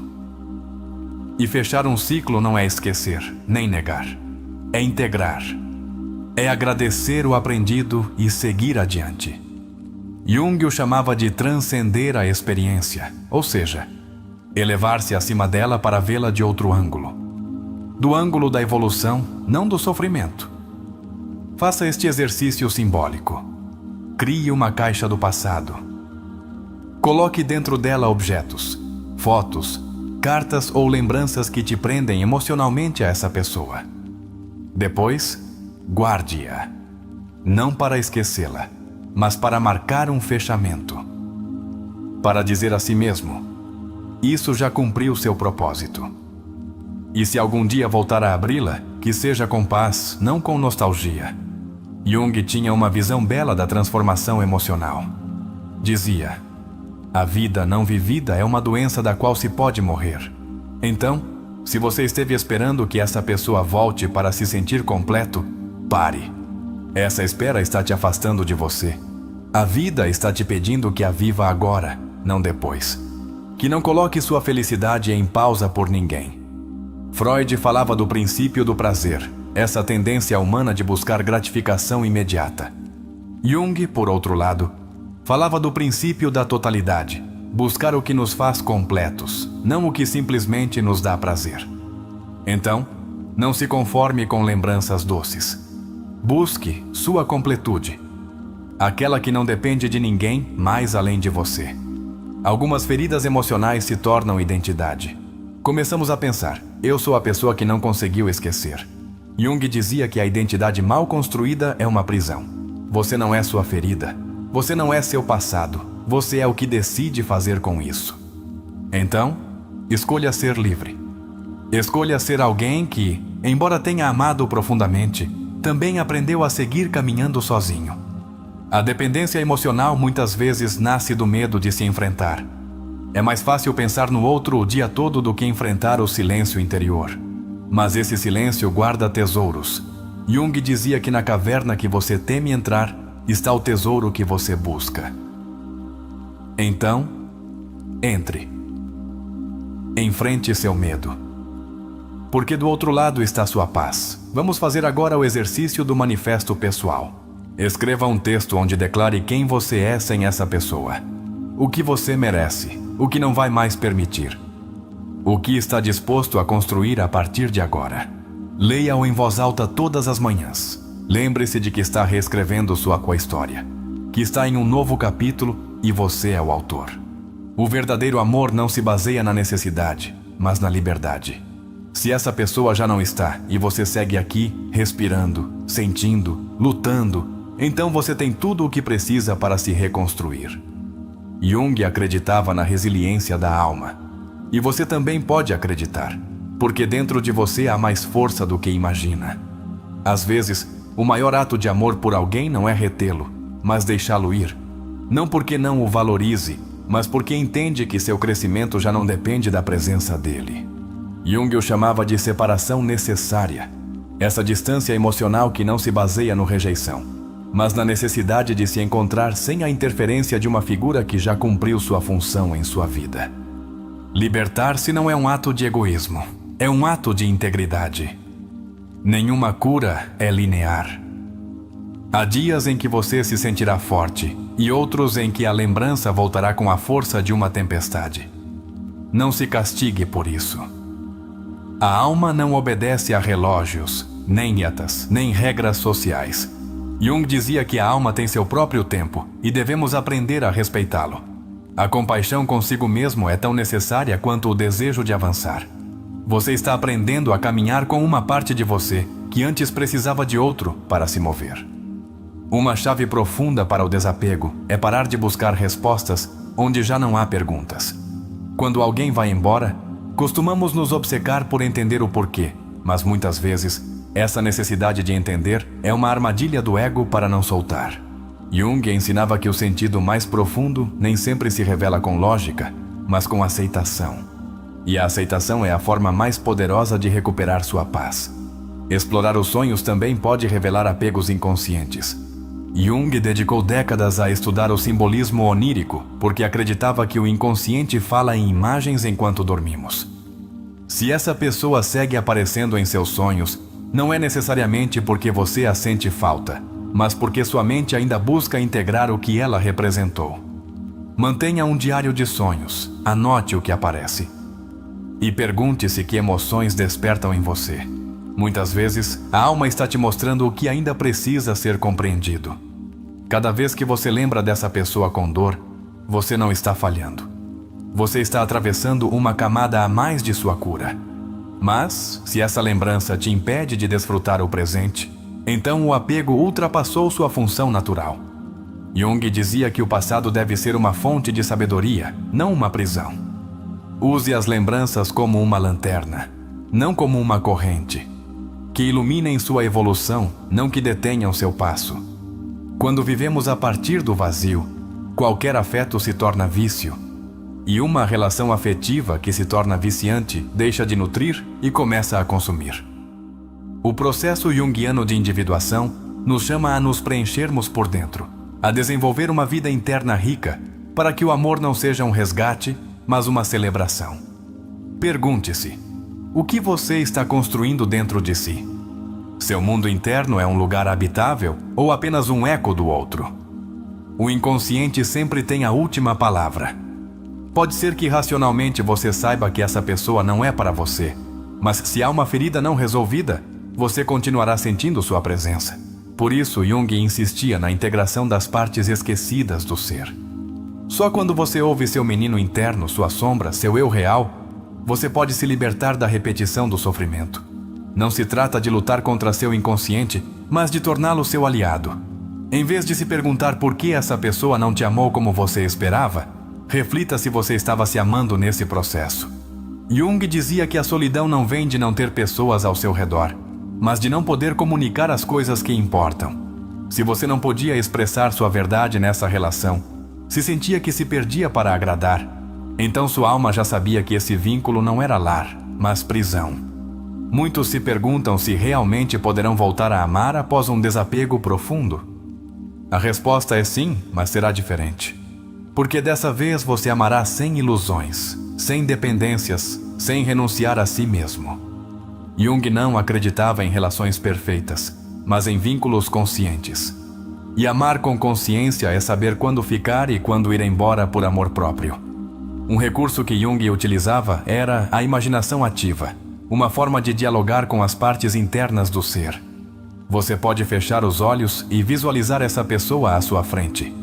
E fechar um ciclo não é esquecer, nem negar. É integrar. É agradecer o aprendido e seguir adiante. Jung o chamava de transcender a experiência, ou seja, elevar-se acima dela para vê-la de outro ângulo. Do ângulo da evolução, não do sofrimento. Faça este exercício simbólico. Crie uma caixa do passado. Coloque dentro dela objetos, fotos, cartas ou lembranças que te prendem emocionalmente a essa pessoa. Depois, guarde-a. Não para esquecê-la, mas para marcar um fechamento. Para dizer a si mesmo: isso já cumpriu seu propósito. E se algum dia voltar a abri-la, que seja com paz, não com nostalgia. Jung tinha uma visão bela da transformação emocional. Dizia: a vida não vivida é uma doença da qual se pode morrer. Então, se você esteve esperando que essa pessoa volte para se sentir completo, pare. Essa espera está te afastando de você. A vida está te pedindo que a viva agora, não depois. Que não coloque sua felicidade em pausa por ninguém. Freud falava do princípio do prazer, essa tendência humana de buscar gratificação imediata. Jung, por outro lado, falava do princípio da totalidade, buscar o que nos faz completos, não o que simplesmente nos dá prazer. Então, não se conforme com lembranças doces. Busque sua completude, aquela que não depende de ninguém mais além de você. Algumas feridas emocionais se tornam identidade. Começamos a pensar: eu sou a pessoa que não conseguiu esquecer. Jung dizia que a identidade mal construída é uma prisão. Você não é sua ferida. Você não é seu passado. Você é o que decide fazer com isso. Então, escolha ser livre. Escolha ser alguém que, embora tenha amado profundamente, também aprendeu a seguir caminhando sozinho. A dependência emocional muitas vezes nasce do medo de se enfrentar. É mais fácil pensar no outro o dia todo do que enfrentar o silêncio interior. Mas esse silêncio guarda tesouros. Jung dizia que na caverna que você teme entrar, está o tesouro que você busca. Então, entre. Enfrente seu medo. Porque do outro lado está sua paz. Vamos fazer agora o exercício do manifesto pessoal. Escreva um texto onde declare quem você é sem essa pessoa. O que você merece, o que não vai mais permitir. O que está disposto a construir a partir de agora. Leia-o em voz alta todas as manhãs. Lembre-se de que está reescrevendo sua cohistória, que está em um novo capítulo e você é o autor. O verdadeiro amor não se baseia na necessidade, mas na liberdade. Se essa pessoa já não está e você segue aqui, respirando, sentindo, lutando, então você tem tudo o que precisa para se reconstruir. Jung acreditava na resiliência da alma. E você também pode acreditar, porque dentro de você há mais força do que imagina. Às vezes, o maior ato de amor por alguém não é retê-lo, mas deixá-lo ir. Não porque não o valorize, mas porque entende que seu crescimento já não depende da presença dele. Jung o chamava de separação necessária. Essa distância emocional que não se baseia no rejeição, mas na necessidade de se encontrar sem a interferência de uma figura que já cumpriu sua função em sua vida. Libertar-se não é um ato de egoísmo, é um ato de integridade. Nenhuma cura é linear. Há dias em que você se sentirá forte e outros em que a lembrança voltará com a força de uma tempestade. Não se castigue por isso. A alma não obedece a relógios, nem dietas, nem regras sociais. Jung dizia que a alma tem seu próprio tempo e devemos aprender a respeitá-lo. A compaixão consigo mesmo é tão necessária quanto o desejo de avançar. Você está aprendendo a caminhar com uma parte de você que antes precisava de outro para se mover. Uma chave profunda para o desapego é parar de buscar respostas onde já não há perguntas. Quando alguém vai embora, costumamos nos obcecar por entender o porquê, mas muitas vezes, essa necessidade de entender é uma armadilha do ego para não soltar. Jung ensinava que o sentido mais profundo nem sempre se revela com lógica, mas com aceitação. E a aceitação é a forma mais poderosa de recuperar sua paz. Explorar os sonhos também pode revelar apegos inconscientes. Jung dedicou décadas a estudar o simbolismo onírico, porque acreditava que o inconsciente fala em imagens enquanto dormimos. Se essa pessoa segue aparecendo em seus sonhos, não é necessariamente porque você a sente falta, mas porque sua mente ainda busca integrar o que ela representou. Mantenha um diário de sonhos, anote o que aparece. E pergunte-se que emoções despertam em você. Muitas vezes, a alma está te mostrando o que ainda precisa ser compreendido. Cada vez que você lembra dessa pessoa com dor, você não está falhando. Você está atravessando uma camada a mais de sua cura. Mas, se essa lembrança te impede de desfrutar o presente, então o apego ultrapassou sua função natural. Jung dizia que o passado deve ser uma fonte de sabedoria, não uma prisão. Use as lembranças como uma lanterna, não como uma corrente, que iluminem sua evolução, não que detenham seu passo. Quando vivemos a partir do vazio, qualquer afeto se torna vício, e uma relação afetiva que se torna viciante deixa de nutrir e começa a consumir. O processo junguiano de individuação nos chama a nos preenchermos por dentro, a desenvolver uma vida interna rica, para que o amor não seja um resgate, mas uma celebração. Pergunte-se: o que você está construindo dentro de si? Seu mundo interno é um lugar habitável ou apenas um eco do outro? O inconsciente sempre tem a última palavra. Pode ser que racionalmente você saiba que essa pessoa não é para você, mas se há uma ferida não resolvida, você continuará sentindo sua presença. Por isso, Jung insistia na integração das partes esquecidas do ser. Só quando você ouve seu menino interno, sua sombra, seu eu real, você pode se libertar da repetição do sofrimento. Não se trata de lutar contra seu inconsciente, mas de torná-lo seu aliado. Em vez de se perguntar por que essa pessoa não te amou como você esperava, reflita se você estava se amando nesse processo. Jung dizia que a solidão não vem de não ter pessoas ao seu redor, mas de não poder comunicar as coisas que importam. Se você não podia expressar sua verdade nessa relação, se sentia que se perdia para agradar, então sua alma já sabia que esse vínculo não era lar, mas prisão. Muitos se perguntam se realmente poderão voltar a amar após um desapego profundo. A resposta é sim, mas será diferente. Porque dessa vez você amará sem ilusões, sem dependências, sem renunciar a si mesmo. Jung não acreditava em relações perfeitas, mas em vínculos conscientes. E amar com consciência é saber quando ficar e quando ir embora por amor próprio. Um recurso que Jung utilizava era a imaginação ativa, uma forma de dialogar com as partes internas do ser. Você pode fechar os olhos e visualizar essa pessoa à sua frente.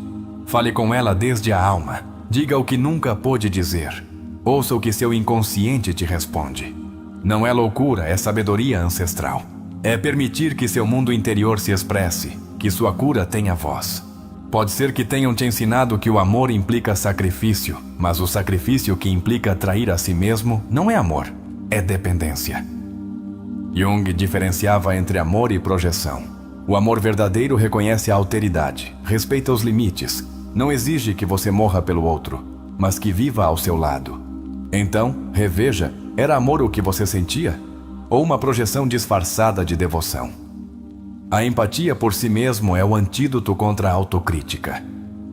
Fale com ela desde a alma. Diga o que nunca pôde dizer. Ouça o que seu inconsciente te responde. Não é loucura, é sabedoria ancestral. É permitir que seu mundo interior se expresse, que sua cura tenha voz. Pode ser que tenham te ensinado que o amor implica sacrifício, mas o sacrifício que implica trair a si mesmo não é amor, é dependência. Jung diferenciava entre amor e projeção. O amor verdadeiro reconhece a alteridade, respeita os limites, não exige que você morra pelo outro, mas que viva ao seu lado. Então, reveja, era amor o que você sentia? Ou uma projeção disfarçada de devoção? A empatia por si mesmo é o antídoto contra a autocrítica.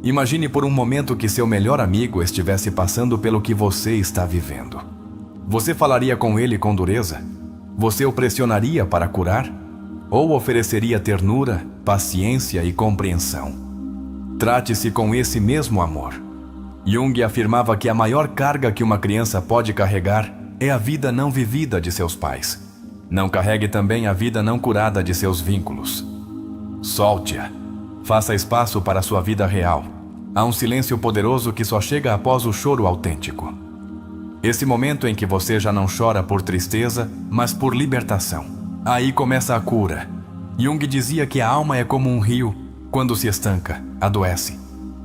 Imagine por um momento que seu melhor amigo estivesse passando pelo que você está vivendo. Você falaria com ele com dureza? Você o pressionaria para curar? Ou ofereceria ternura, paciência e compreensão? Trate-se com esse mesmo amor. Jung afirmava que a maior carga que uma criança pode carregar é a vida não vivida de seus pais. Não carregue também a vida não curada de seus vínculos. Solte-a. Faça espaço para a sua vida real. Há um silêncio poderoso que só chega após o choro autêntico. Esse momento em que você já não chora por tristeza, mas por libertação. Aí começa a cura. Jung dizia que a alma é como um rio. Quando se estanca, adoece.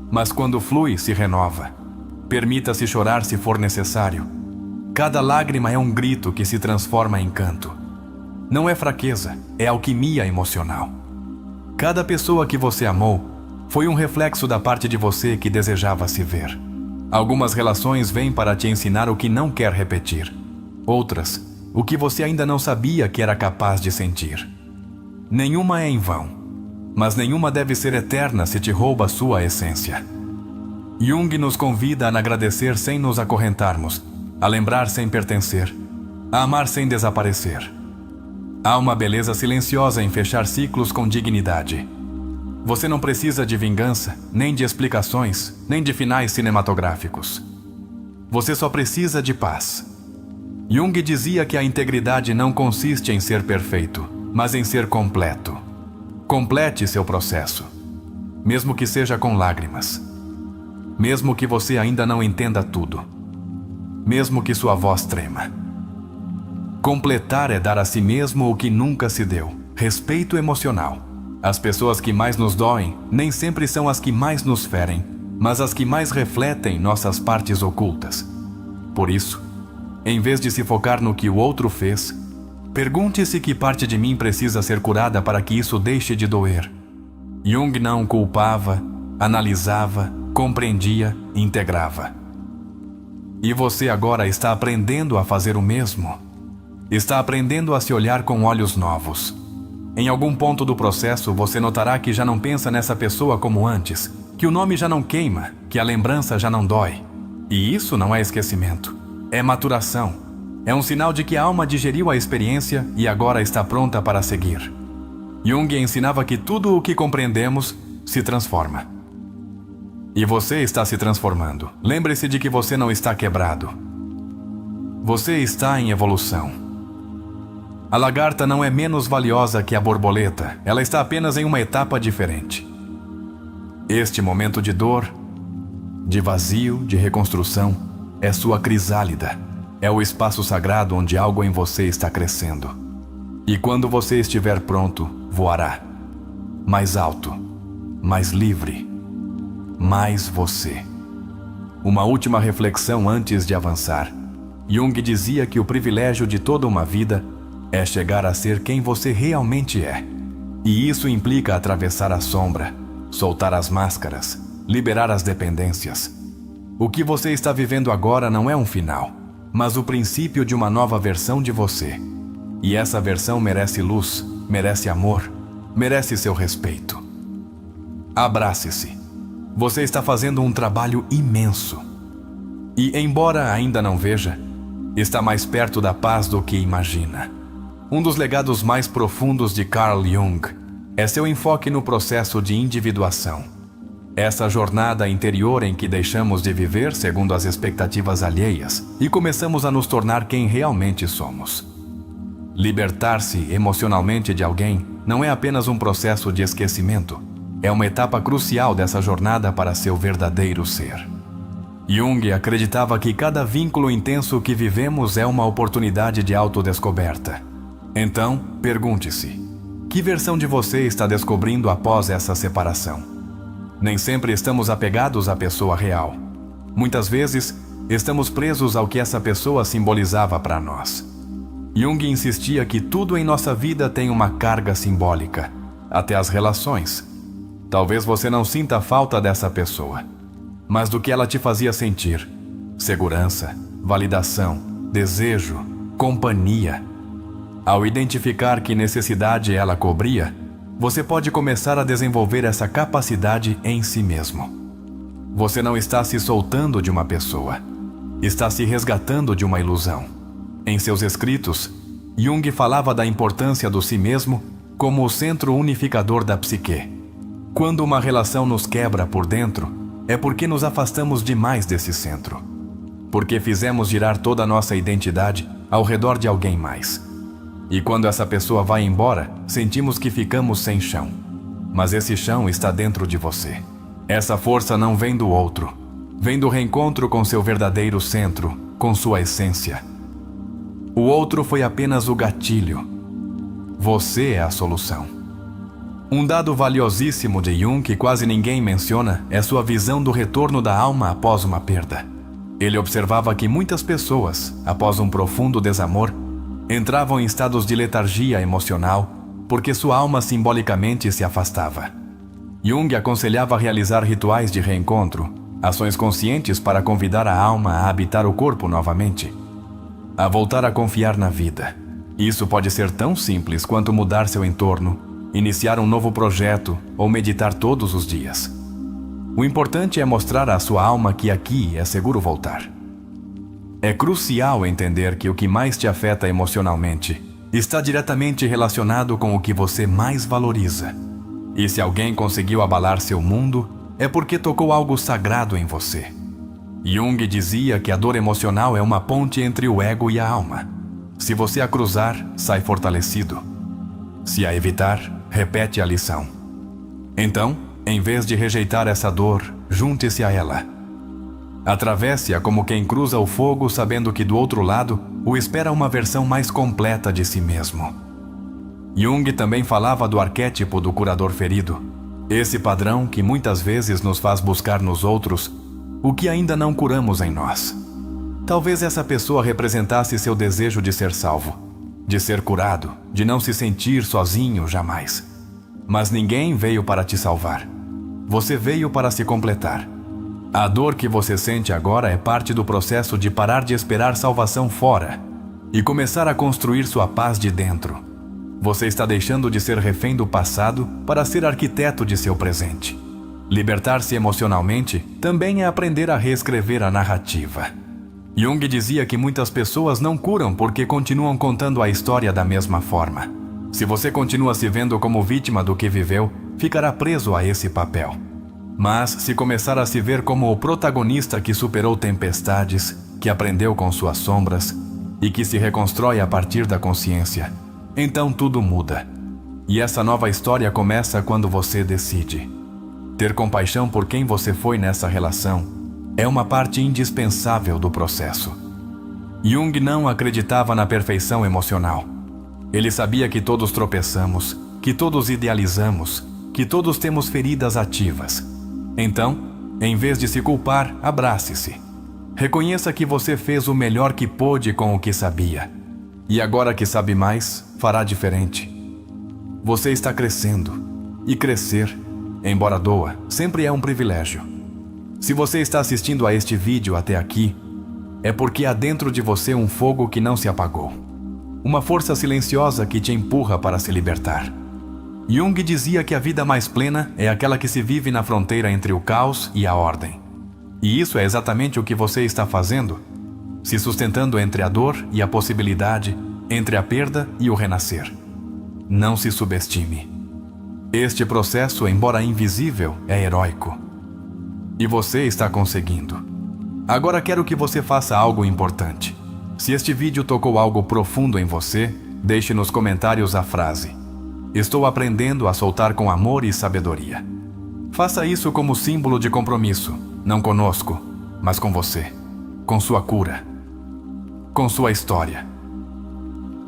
Mas quando flui, se renova. Permita-se chorar se for necessário. Cada lágrima é um grito que se transforma em canto. Não é fraqueza, é alquimia emocional. Cada pessoa que você amou foi um reflexo da parte de você que desejava se ver. Algumas relações vêm para te ensinar o que não quer repetir. Outras, o que você ainda não sabia que era capaz de sentir. Nenhuma é em vão, mas nenhuma deve ser eterna se te rouba sua essência. Jung nos convida a agradecer sem nos acorrentarmos, a lembrar sem pertencer, a amar sem desaparecer. Há uma beleza silenciosa em fechar ciclos com dignidade. Você não precisa de vingança, nem de explicações, nem de finais cinematográficos. Você só precisa de paz. Jung dizia que a integridade não consiste em ser perfeito, mas em ser completo. Complete seu processo, mesmo que seja com lágrimas. Mesmo que você ainda não entenda tudo. Mesmo que sua voz trema. Completar é dar a si mesmo o que nunca se deu. Respeito emocional. As pessoas que mais nos doem nem sempre são as que mais nos ferem, mas as que mais refletem nossas partes ocultas. Por isso, em vez de se focar no que o outro fez, pergunte-se que parte de mim precisa ser curada para que isso deixe de doer. Jung não culpava, analisava, compreendia, integrava. E você agora está aprendendo a fazer o mesmo. Está aprendendo a se olhar com olhos novos. Em algum ponto do processo, você notará que já não pensa nessa pessoa como antes, que o nome já não queima, que a lembrança já não dói. E isso não é esquecimento, é maturação. É um sinal de que a alma digeriu a experiência e agora está pronta para seguir. Jung ensinava que tudo o que compreendemos se transforma. E você está se transformando. Lembre-se de que você não está quebrado. Você está em evolução. A lagarta não é menos valiosa que a borboleta, ela está apenas em uma etapa diferente. Este momento de dor, de vazio, de reconstrução, é sua crisálida. É o espaço sagrado onde algo em você está crescendo. E quando você estiver pronto, voará. Mais alto, mais livre, mais você. Uma última reflexão antes de avançar. Jung dizia que o privilégio de toda uma vida é chegar a ser quem você realmente é. E isso implica atravessar a sombra, soltar as máscaras, liberar as dependências. O que você está vivendo agora não é um final, mas o princípio de uma nova versão de você. E essa versão merece luz, merece amor, merece seu respeito. Abrace-se. Você está fazendo um trabalho imenso. E, embora ainda não veja, está mais perto da paz do que imagina. Um dos legados mais profundos de Carl Jung é seu enfoque no processo de individuação. Essa jornada interior em que deixamos de viver segundo as expectativas alheias e começamos a nos tornar quem realmente somos. Libertar-se emocionalmente de alguém não é apenas um processo de esquecimento, é uma etapa crucial dessa jornada para seu verdadeiro ser. Jung acreditava que cada vínculo intenso que vivemos é uma oportunidade de autodescoberta. Então, pergunte-se: que versão de você está descobrindo após essa separação? Nem sempre estamos apegados à pessoa real. Muitas vezes, estamos presos ao que essa pessoa simbolizava para nós. Jung insistia que tudo em nossa vida tem uma carga simbólica, até as relações. Talvez você não sinta falta dessa pessoa, mas do que ela te fazia sentir: segurança, validação, desejo, companhia. Ao identificar que necessidade ela cobria, você pode começar a desenvolver essa capacidade em si mesmo. Você não está se soltando de uma pessoa, está se resgatando de uma ilusão. Em seus escritos, Jung falava da importância do si mesmo como o centro unificador da psique. Quando uma relação nos quebra por dentro, é porque nos afastamos demais desse centro. Porque fizemos girar toda a nossa identidade ao redor de alguém mais. E quando essa pessoa vai embora, sentimos que ficamos sem chão. Mas esse chão está dentro de você. Essa força não vem do outro. Vem do reencontro com seu verdadeiro centro, com sua essência. O outro foi apenas o gatilho. Você é a solução. Um dado valiosíssimo de Jung que quase ninguém menciona é sua visão do retorno da alma após uma perda. Ele observava que muitas pessoas, após um profundo desamor, entravam em estados de letargia emocional porque sua alma simbolicamente se afastava. Jung aconselhava realizar rituais de reencontro, ações conscientes para convidar a alma a habitar o corpo novamente, a voltar a confiar na vida. Isso pode ser tão simples quanto mudar seu entorno, iniciar um novo projeto ou meditar todos os dias. O importante é mostrar à sua alma que aqui é seguro voltar. É crucial entender que o que mais te afeta emocionalmente está diretamente relacionado com o que você mais valoriza. E se alguém conseguiu abalar seu mundo, é porque tocou algo sagrado em você. Jung dizia que a dor emocional é uma ponte entre o ego e a alma. Se você a cruzar, sai fortalecido. Se a evitar, repete a lição. Então, em vez de rejeitar essa dor, junte-se a ela. Atravesse-a como quem cruza o fogo, sabendo que do outro lado o espera uma versão mais completa de si mesmo. Jung também falava do arquétipo do curador ferido, esse padrão que muitas vezes nos faz buscar nos outros o que ainda não curamos em nós. Talvez essa pessoa representasse seu desejo de ser salvo, de ser curado, de não se sentir sozinho jamais. Mas ninguém veio para te salvar. Você veio para se completar. A dor que você sente agora é parte do processo de parar de esperar salvação fora e começar a construir sua paz de dentro. Você está deixando de ser refém do passado para ser arquiteto de seu presente. Libertar-se emocionalmente também é aprender a reescrever a narrativa. Jung dizia que muitas pessoas não curam porque continuam contando a história da mesma forma. Se você continua se vendo como vítima do que viveu, ficará preso a esse papel. Mas se começar a se ver como o protagonista que superou tempestades, que aprendeu com suas sombras e que se reconstrói a partir da consciência, então tudo muda. E essa nova história começa quando você decide. Ter compaixão por quem você foi nessa relação é uma parte indispensável do processo. Jung não acreditava na perfeição emocional. Ele sabia que todos tropeçamos, que todos idealizamos, que todos temos feridas ativas. Então, em vez de se culpar, abrace-se. Reconheça que você fez o melhor que pôde com o que sabia. E agora que sabe mais, fará diferente. Você está crescendo. E crescer, embora doa, sempre é um privilégio. Se você está assistindo a este vídeo até aqui, é porque há dentro de você um fogo que não se apagou. Uma força silenciosa que te empurra para se libertar. Jung dizia que a vida mais plena é aquela que se vive na fronteira entre o caos e a ordem. E isso é exatamente o que você está fazendo, se sustentando entre a dor e a possibilidade, entre a perda e o renascer. Não se subestime. Este processo, embora invisível, é heróico. E você está conseguindo. Agora quero que você faça algo importante. Se este vídeo tocou algo profundo em você, deixe nos comentários a frase: "Estou aprendendo a soltar com amor e sabedoria." Faça isso como símbolo de compromisso, não conosco, mas com você, com sua cura, com sua história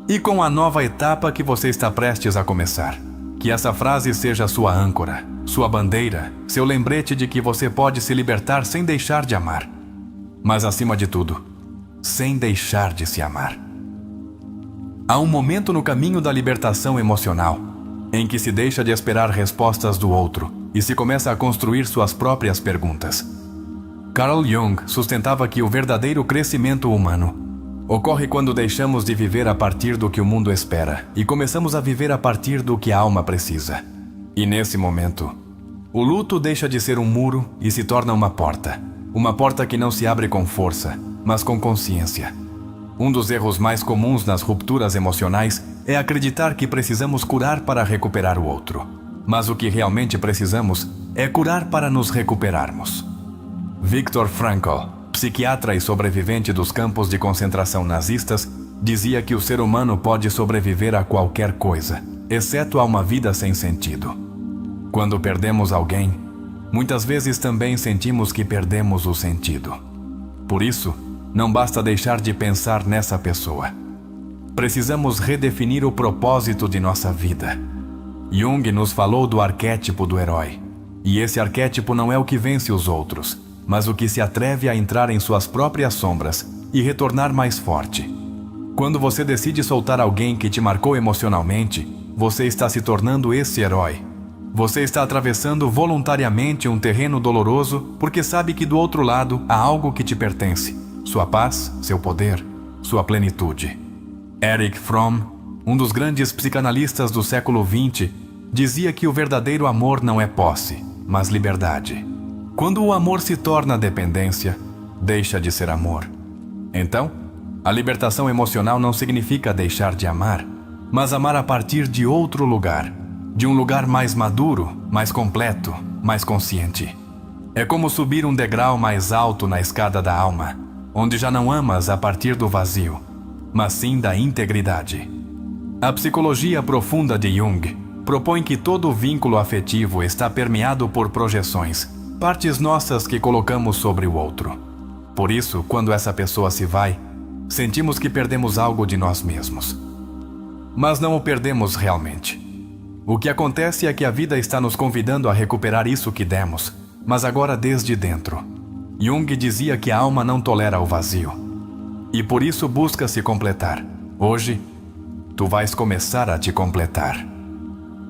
e com a nova etapa que você está prestes a começar. Que essa frase seja sua âncora, sua bandeira, seu lembrete de que você pode se libertar sem deixar de amar. Mas acima de tudo, sem deixar de se amar. Há um momento no caminho da libertação emocional em que se deixa de esperar respostas do outro e se começa a construir suas próprias perguntas. Carl Jung sustentava que o verdadeiro crescimento humano ocorre quando deixamos de viver a partir do que o mundo espera e começamos a viver a partir do que a alma precisa. E nesse momento, o luto deixa de ser um muro e se torna uma porta. Uma porta que não se abre com força, mas com consciência. Um dos erros mais comuns nas rupturas emocionais é acreditar que precisamos curar para recuperar o outro. Mas o que realmente precisamos é curar para nos recuperarmos. Viktor Frankl, psiquiatra e sobrevivente dos campos de concentração nazistas, dizia que o ser humano pode sobreviver a qualquer coisa, exceto a uma vida sem sentido. Quando perdemos alguém, muitas vezes também sentimos que perdemos o sentido. Por isso, não basta deixar de pensar nessa pessoa. Precisamos redefinir o propósito de nossa vida. Jung nos falou do arquétipo do herói. E esse arquétipo não é o que vence os outros, mas o que se atreve a entrar em suas próprias sombras e retornar mais forte. Quando você decide soltar alguém que te marcou emocionalmente, você está se tornando esse herói. Você está atravessando voluntariamente um terreno doloroso porque sabe que do outro lado há algo que te pertence: sua paz, seu poder, sua plenitude. Erich Fromm, um dos grandes psicanalistas do século XX, dizia que o verdadeiro amor não é posse, mas liberdade. Quando o amor se torna dependência, deixa de ser amor. Então, a libertação emocional não significa deixar de amar, mas amar a partir de outro lugar, de um lugar mais maduro, mais completo, mais consciente. É como subir um degrau mais alto na escada da alma, onde já não amas a partir do vazio, mas sim da integridade. A psicologia profunda de Jung propõe que todo vínculo afetivo está permeado por projeções, partes nossas que colocamos sobre o outro. Por isso, quando essa pessoa se vai, sentimos que perdemos algo de nós mesmos. Mas não o perdemos realmente. O que acontece é que a vida está nos convidando a recuperar isso que demos, mas agora desde dentro. Jung dizia que a alma não tolera o vazio, e por isso busca se completar. Hoje, tu vais começar a te completar.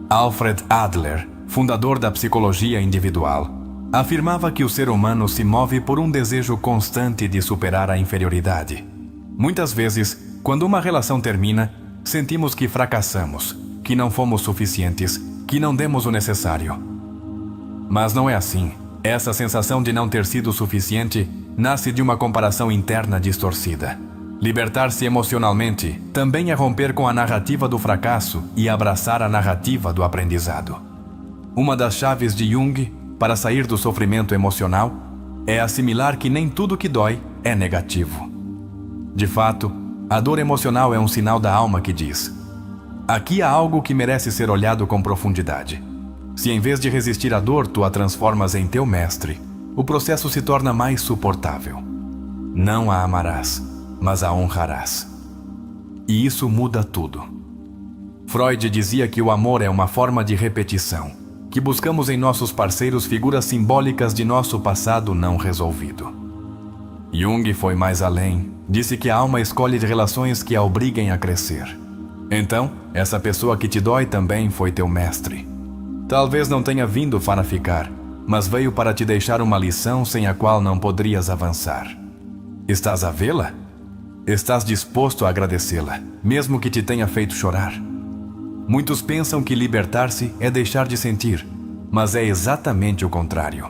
Alfred Adler, fundador da psicologia individual, afirmava que o ser humano se move por um desejo constante de superar a inferioridade. Muitas vezes, quando uma relação termina, sentimos que fracassamos, que não fomos suficientes, que não demos o necessário. Mas não é assim. Essa sensação de não ter sido suficiente nasce de uma comparação interna distorcida. Libertar-se emocionalmente também é romper com a narrativa do fracasso e abraçar a narrativa do aprendizado. Uma das chaves de Jung para sair do sofrimento emocional é assimilar que nem tudo que dói é negativo. De fato, a dor emocional é um sinal da alma que diz: aqui há algo que merece ser olhado com profundidade. Se em vez de resistir à dor tu a transformas em teu mestre, o processo se torna mais suportável. Não a amarás, mas a honrarás. E isso muda tudo. Freud dizia que o amor é uma forma de repetição, que buscamos em nossos parceiros figuras simbólicas de nosso passado não resolvido. Jung foi mais além, disse que a alma escolhe relações que a obriguem a crescer. Então, essa pessoa que te dói também foi teu mestre. Talvez não tenha vindo para ficar, mas veio para te deixar uma lição sem a qual não poderias avançar. Estás a vê-la? Estás disposto a agradecê-la, mesmo que te tenha feito chorar? Muitos pensam que libertar-se é deixar de sentir, mas é exatamente o contrário.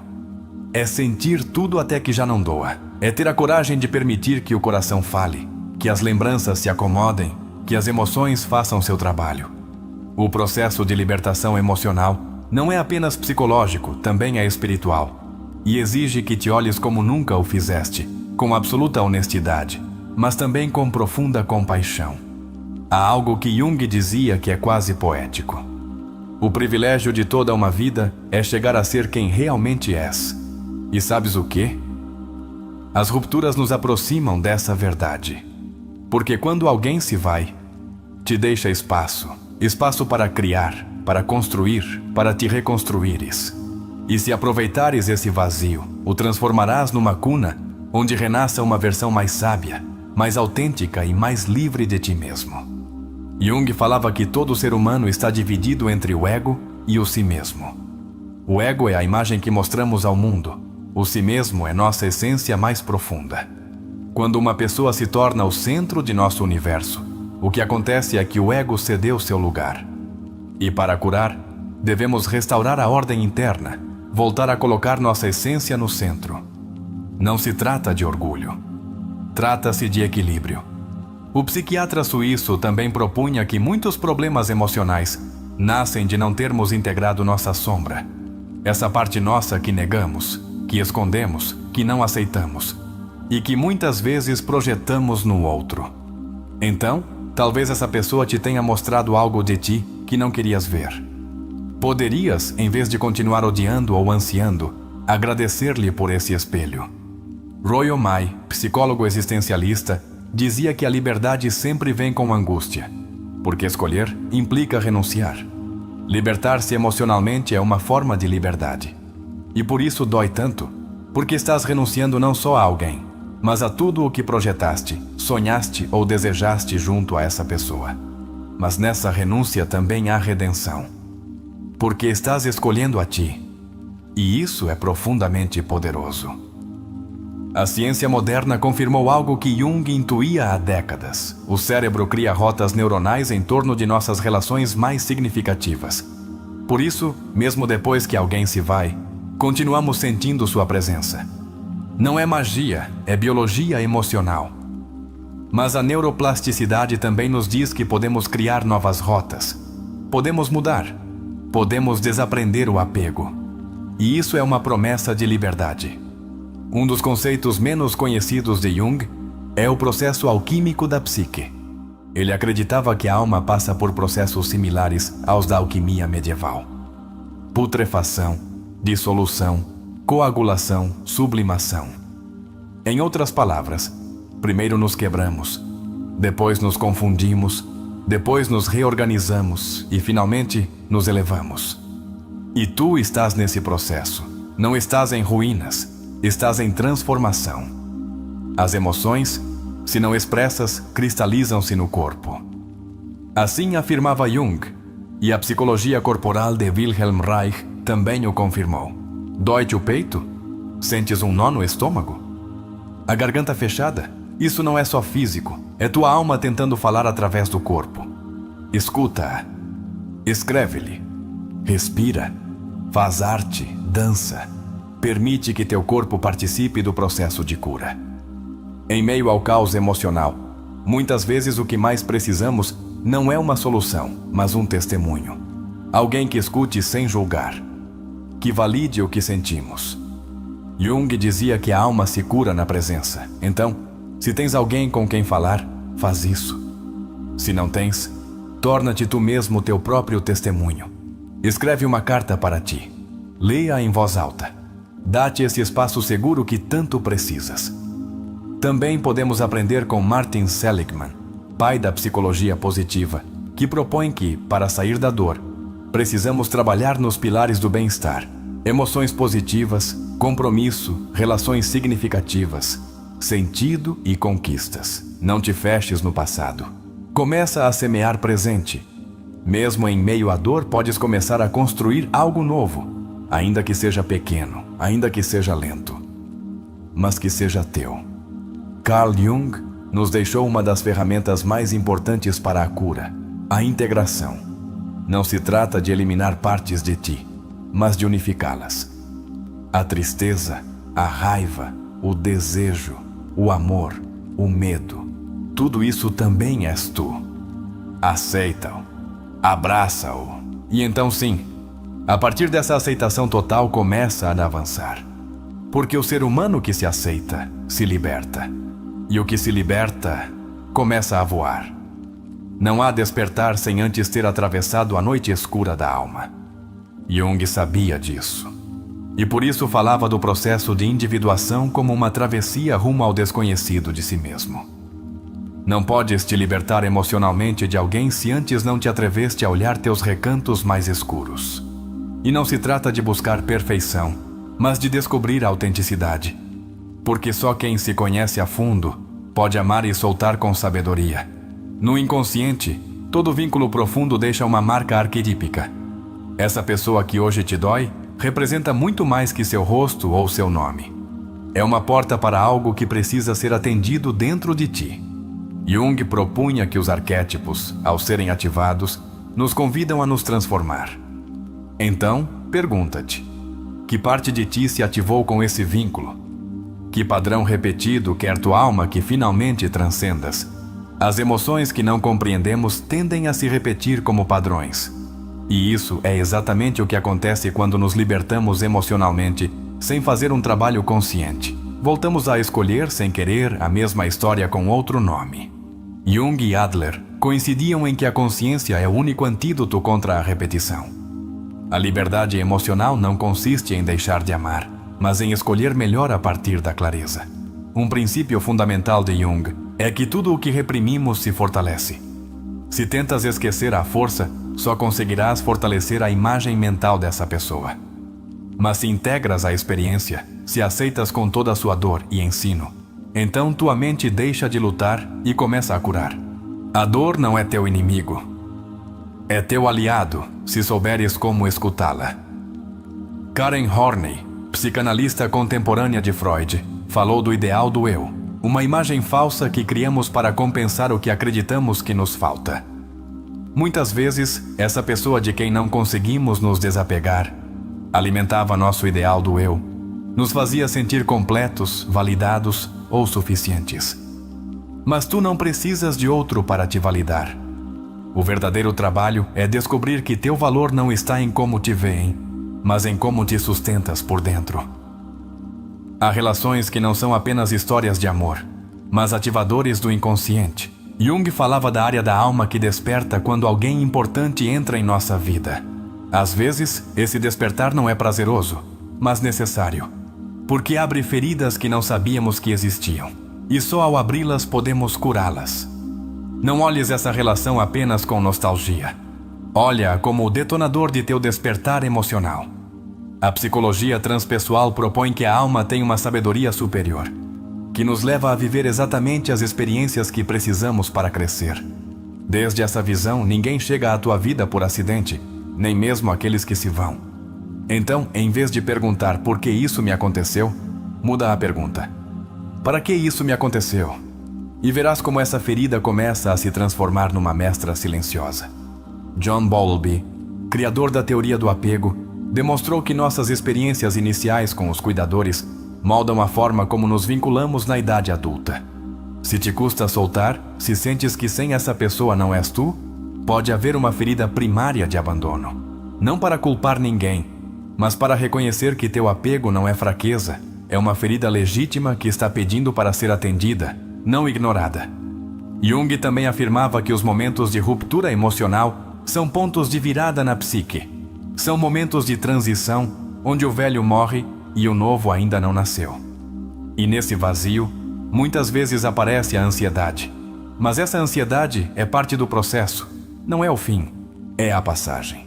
É sentir tudo até que já não doa. É ter a coragem de permitir que o coração fale, que as lembranças se acomodem, que as emoções façam seu trabalho. O processo de libertação emocional não é apenas psicológico, também é espiritual. E exige que te olhes como nunca o fizeste, com absoluta honestidade, mas também com profunda compaixão. Há algo que Jung dizia que é quase poético. O privilégio de toda uma vida é chegar a ser quem realmente és. E sabes o quê? As rupturas nos aproximam dessa verdade. Porque quando alguém se vai, te deixa espaço para criar, para construir, para te reconstruires. E se aproveitares esse vazio, o transformarás numa cuna onde renasça uma versão mais sábia, mais autêntica e mais livre de ti mesmo. Jung falava que todo ser humano está dividido entre o ego e o si mesmo. O ego é a imagem que mostramos ao mundo. O si mesmo é nossa essência mais profunda. Quando uma pessoa se torna o centro de nosso universo, o que acontece é que o ego cedeu seu lugar. E para curar, devemos restaurar a ordem interna, voltar a colocar nossa essência no centro. Não se trata de orgulho. Trata-se de equilíbrio. O psiquiatra suíço também propunha que muitos problemas emocionais nascem de não termos integrado nossa sombra. Essa parte nossa que negamos, que escondemos, que não aceitamos e que muitas vezes projetamos no outro. Então, talvez essa pessoa te tenha mostrado algo de ti que não querias ver. Poderias, em vez de continuar odiando ou ansiando, agradecer-lhe por esse espelho. Roy Omai, psicólogo existencialista, dizia que a liberdade sempre vem com angústia, porque escolher implica renunciar. Libertar-se emocionalmente é uma forma de liberdade. E por isso dói tanto, porque estás renunciando não só a alguém, mas a tudo o que projetaste, sonhaste ou desejaste junto a essa pessoa. Mas nessa renúncia também há redenção, porque estás escolhendo a ti, e isso é profundamente poderoso. A ciência moderna confirmou algo que Jung intuía há décadas. O cérebro cria rotas neuronais em torno de nossas relações mais significativas. Por isso, mesmo depois que alguém se vai, continuamos sentindo sua presença. Não é magia, é biologia emocional. Mas a neuroplasticidade também nos diz que podemos criar novas rotas. Podemos mudar. Podemos desaprender o apego. E isso é uma promessa de liberdade. Um dos conceitos menos conhecidos de Jung é o processo alquímico da psique. Ele acreditava que a alma passa por processos similares aos da alquimia medieval. Putrefação, dissolução, coagulação, sublimação. Em outras palavras, primeiro nos quebramos, depois nos confundimos, depois nos reorganizamos e finalmente nos elevamos. E tu estás nesse processo. Não estás em ruínas, estás em transformação. As emoções, se não expressas, cristalizam-se no corpo. Assim afirmava Jung, e a psicologia corporal de Wilhelm Reich também o confirmou. Dói-te o peito? Sentes um nó no estômago? A garganta fechada? Isso não é só físico, é tua alma tentando falar através do corpo. Escuta-a. Escreve-lhe. Respira. Faz arte, dança. Permite que teu corpo participe do processo de cura. Em meio ao caos emocional, muitas vezes o que mais precisamos não é uma solução, mas um testemunho. Alguém que escute sem julgar, que valide o que sentimos. Jung dizia que a alma se cura na presença. Então, se tens alguém com quem falar, faz isso. Se não tens, torna-te tu mesmo teu próprio testemunho. Escreve uma carta para ti. Leia em voz alta. Dá-te esse espaço seguro que tanto precisas. Também podemos aprender com Martin Seligman, pai da psicologia positiva, que propõe que, para sair da dor, precisamos trabalhar nos pilares do bem-estar: emoções positivas, compromisso, relações significativas, sentido e conquistas. Não te feches no passado. Começa a semear presente. Mesmo em meio à dor, podes começar a construir algo novo, ainda que seja pequeno, ainda que seja lento, mas que seja teu. Carl Jung nos deixou uma das ferramentas mais importantes para a cura: a integração. Não se trata de eliminar partes de ti, mas de unificá-las. A tristeza, a raiva, o desejo, o amor, o medo, tudo isso também és tu. Aceita-o, abraça-o, e então sim, a partir dessa aceitação total começa a avançar. Porque o ser humano que se aceita, se liberta. E o que se liberta, começa a voar. Não há despertar sem antes ter atravessado a noite escura da alma. Jung sabia disso. E por isso falava do processo de individuação como uma travessia rumo ao desconhecido de si mesmo. Não podes te libertar emocionalmente de alguém se antes não te atreveste a olhar teus recantos mais escuros. E não se trata de buscar perfeição, mas de descobrir a autenticidade. Porque só quem se conhece a fundo pode amar e soltar com sabedoria. No inconsciente, todo vínculo profundo deixa uma marca arquetípica. Essa pessoa que hoje te dói representa muito mais que seu rosto ou seu nome. É uma porta para algo que precisa ser atendido dentro de ti. Jung propunha que os arquétipos, ao serem ativados, nos convidam a nos transformar. Então, pergunta-te: que parte de ti se ativou com esse vínculo? Que padrão repetido quer tua alma que finalmente transcendas? As emoções que não compreendemos tendem a se repetir como padrões. E isso é exatamente o que acontece quando nos libertamos emocionalmente, sem fazer um trabalho consciente. Voltamos a escolher, sem querer, a mesma história com outro nome. Jung e Adler coincidiam em que a consciência é o único antídoto contra a repetição. A liberdade emocional não consiste em deixar de amar, mas em escolher melhor a partir da clareza. Um princípio fundamental de Jung é que tudo o que reprimimos se fortalece. Se tentas esquecer à força, só conseguirás fortalecer a imagem mental dessa pessoa. Mas se integras a experiência, se aceitas com toda a sua dor e ensino, então tua mente deixa de lutar e começa a curar. A dor não é teu inimigo. É teu aliado, se souberes como escutá-la. Karen Horney, psicanalista contemporânea de Freud, falou do ideal do eu, uma imagem falsa que criamos para compensar o que acreditamos que nos falta. Muitas vezes, essa pessoa de quem não conseguimos nos desapegar alimentava nosso ideal do eu, nos fazia sentir completos, validados ou suficientes. Mas tu não precisas de outro para te validar. O verdadeiro trabalho é descobrir que teu valor não está em como te veem, mas em como te sustentas por dentro. Há relações que não são apenas histórias de amor, mas ativadores do inconsciente. Jung falava da área da alma que desperta quando alguém importante entra em nossa vida. Às vezes, esse despertar não é prazeroso, mas necessário, porque abre feridas que não sabíamos que existiam, e só ao abri-las podemos curá-las. Não olhes essa relação apenas com nostalgia. Olha como o detonador de teu despertar emocional. A psicologia transpessoal propõe que a alma tem uma sabedoria superior, que nos leva a viver exatamente as experiências que precisamos para crescer. Desde essa visão, ninguém chega à tua vida por acidente, nem mesmo aqueles que se vão. Então, em vez de perguntar por que isso me aconteceu, muda a pergunta: para que isso me aconteceu? E verás como essa ferida começa a se transformar numa mestra silenciosa. John Bowlby, criador da teoria do apego, demonstrou que nossas experiências iniciais com os cuidadores moldam a forma como nos vinculamos na idade adulta. Se te custa soltar, se sentes que sem essa pessoa não és tu, pode haver uma ferida primária de abandono. Não para culpar ninguém, mas para reconhecer que teu apego não é fraqueza, é uma ferida legítima que está pedindo para ser atendida, não ignorada. Jung também afirmava que os momentos de ruptura emocional são pontos de virada na psique. São momentos de transição, onde o velho morre e o novo ainda não nasceu. E nesse vazio, muitas vezes aparece a ansiedade. Mas essa ansiedade é parte do processo, não é o fim, é a passagem.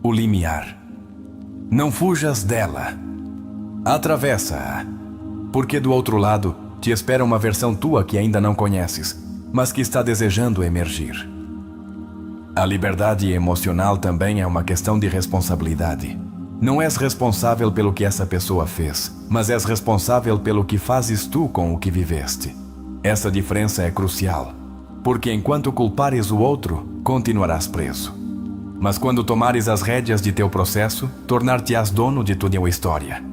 O limiar. Não fujas dela. Atravessa-a. Porque do outro lado, te espera uma versão tua que ainda não conheces, mas que está desejando emergir. A liberdade emocional também é uma questão de responsabilidade. Não és responsável pelo que essa pessoa fez, mas és responsável pelo que fazes tu com o que viveste. Essa diferença é crucial, porque enquanto culpares o outro, continuarás preso. Mas quando tomares as rédeas de teu processo, tornar-te-ás dono de tua história.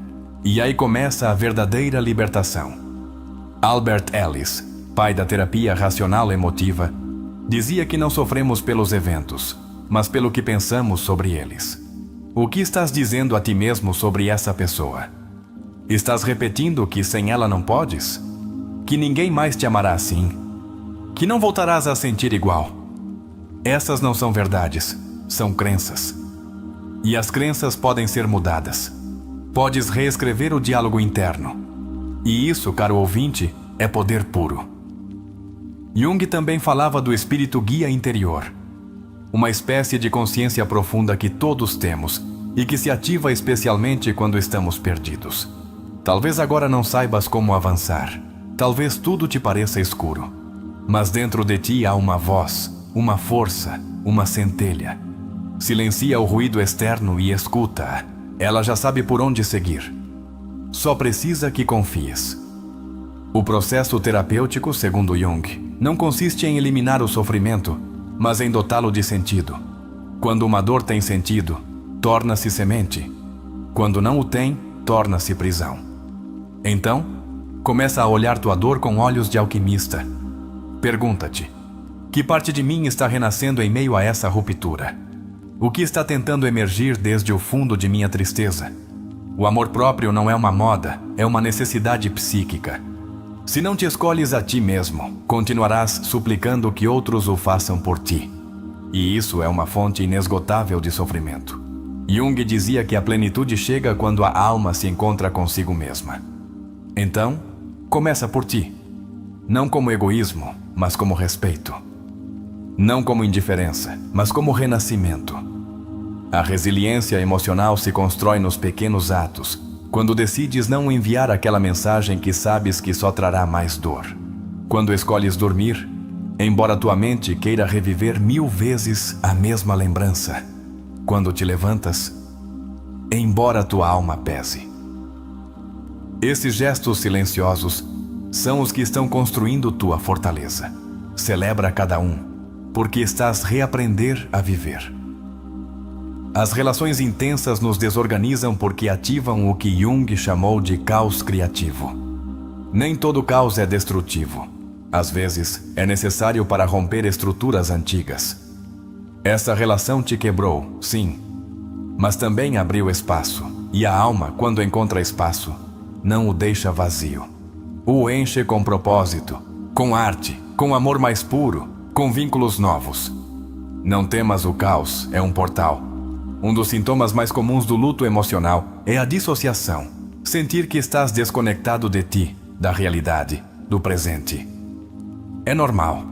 E aí começa a verdadeira libertação. Albert Ellis, pai da terapia racional emotiva, dizia que não sofremos pelos eventos, mas pelo que pensamos sobre eles. O que estás dizendo a ti mesmo sobre essa pessoa? Estás repetindo que sem ela não podes? Que ninguém mais te amará assim? Que não voltarás a sentir igual? Essas não são verdades, são crenças. E as crenças podem ser mudadas. Podes reescrever o diálogo interno. E isso, caro ouvinte, é poder puro. Jung também falava do espírito guia interior, uma espécie de consciência profunda que todos temos e que se ativa especialmente quando estamos perdidos. Talvez agora não saibas como avançar, talvez tudo te pareça escuro, mas dentro de ti há uma voz, uma força, uma centelha. Silencia o ruído externo e escuta-a. Ela já sabe por onde seguir. Só precisa que confies. O processo terapêutico, segundo Jung, não consiste em eliminar o sofrimento, mas em dotá-lo de sentido. Quando uma dor tem sentido, torna-se semente. Quando não o tem, torna-se prisão. Então, começa a olhar tua dor com olhos de alquimista. Pergunta-te: que parte de mim está renascendo em meio a essa ruptura? O que está tentando emergir desde o fundo de minha tristeza? O amor próprio não é uma moda, é uma necessidade psíquica. Se não te escolhes a ti mesmo, continuarás suplicando que outros o façam por ti. E isso é uma fonte inesgotável de sofrimento. Jung dizia que a plenitude chega quando a alma se encontra consigo mesma. Então, começa por ti. Não como egoísmo, mas como respeito. Não como indiferença, mas como renascimento. A resiliência emocional se constrói nos pequenos atos, quando decides não enviar aquela mensagem que sabes que só trará mais dor. Quando escolhes dormir, embora tua mente queira reviver 1000 vezes a mesma lembrança. Quando te levantas, embora tua alma pese. Esses gestos silenciosos são os que estão construindo tua fortaleza. Celebra cada um, porque estás reaprender a viver. As relações intensas nos desorganizam porque ativam o que Jung chamou de caos criativo. Nem todo caos é destrutivo. Às vezes, é necessário para romper estruturas antigas. Essa relação te quebrou, sim, mas também abriu espaço. E a alma, quando encontra espaço, não o deixa vazio. O enche com propósito, com arte, com amor mais puro, com vínculos novos. Não temas o caos, é um portal. Um dos sintomas mais comuns do luto emocional é a dissociação. Sentir que estás desconectado de ti, da realidade, do presente. É normal.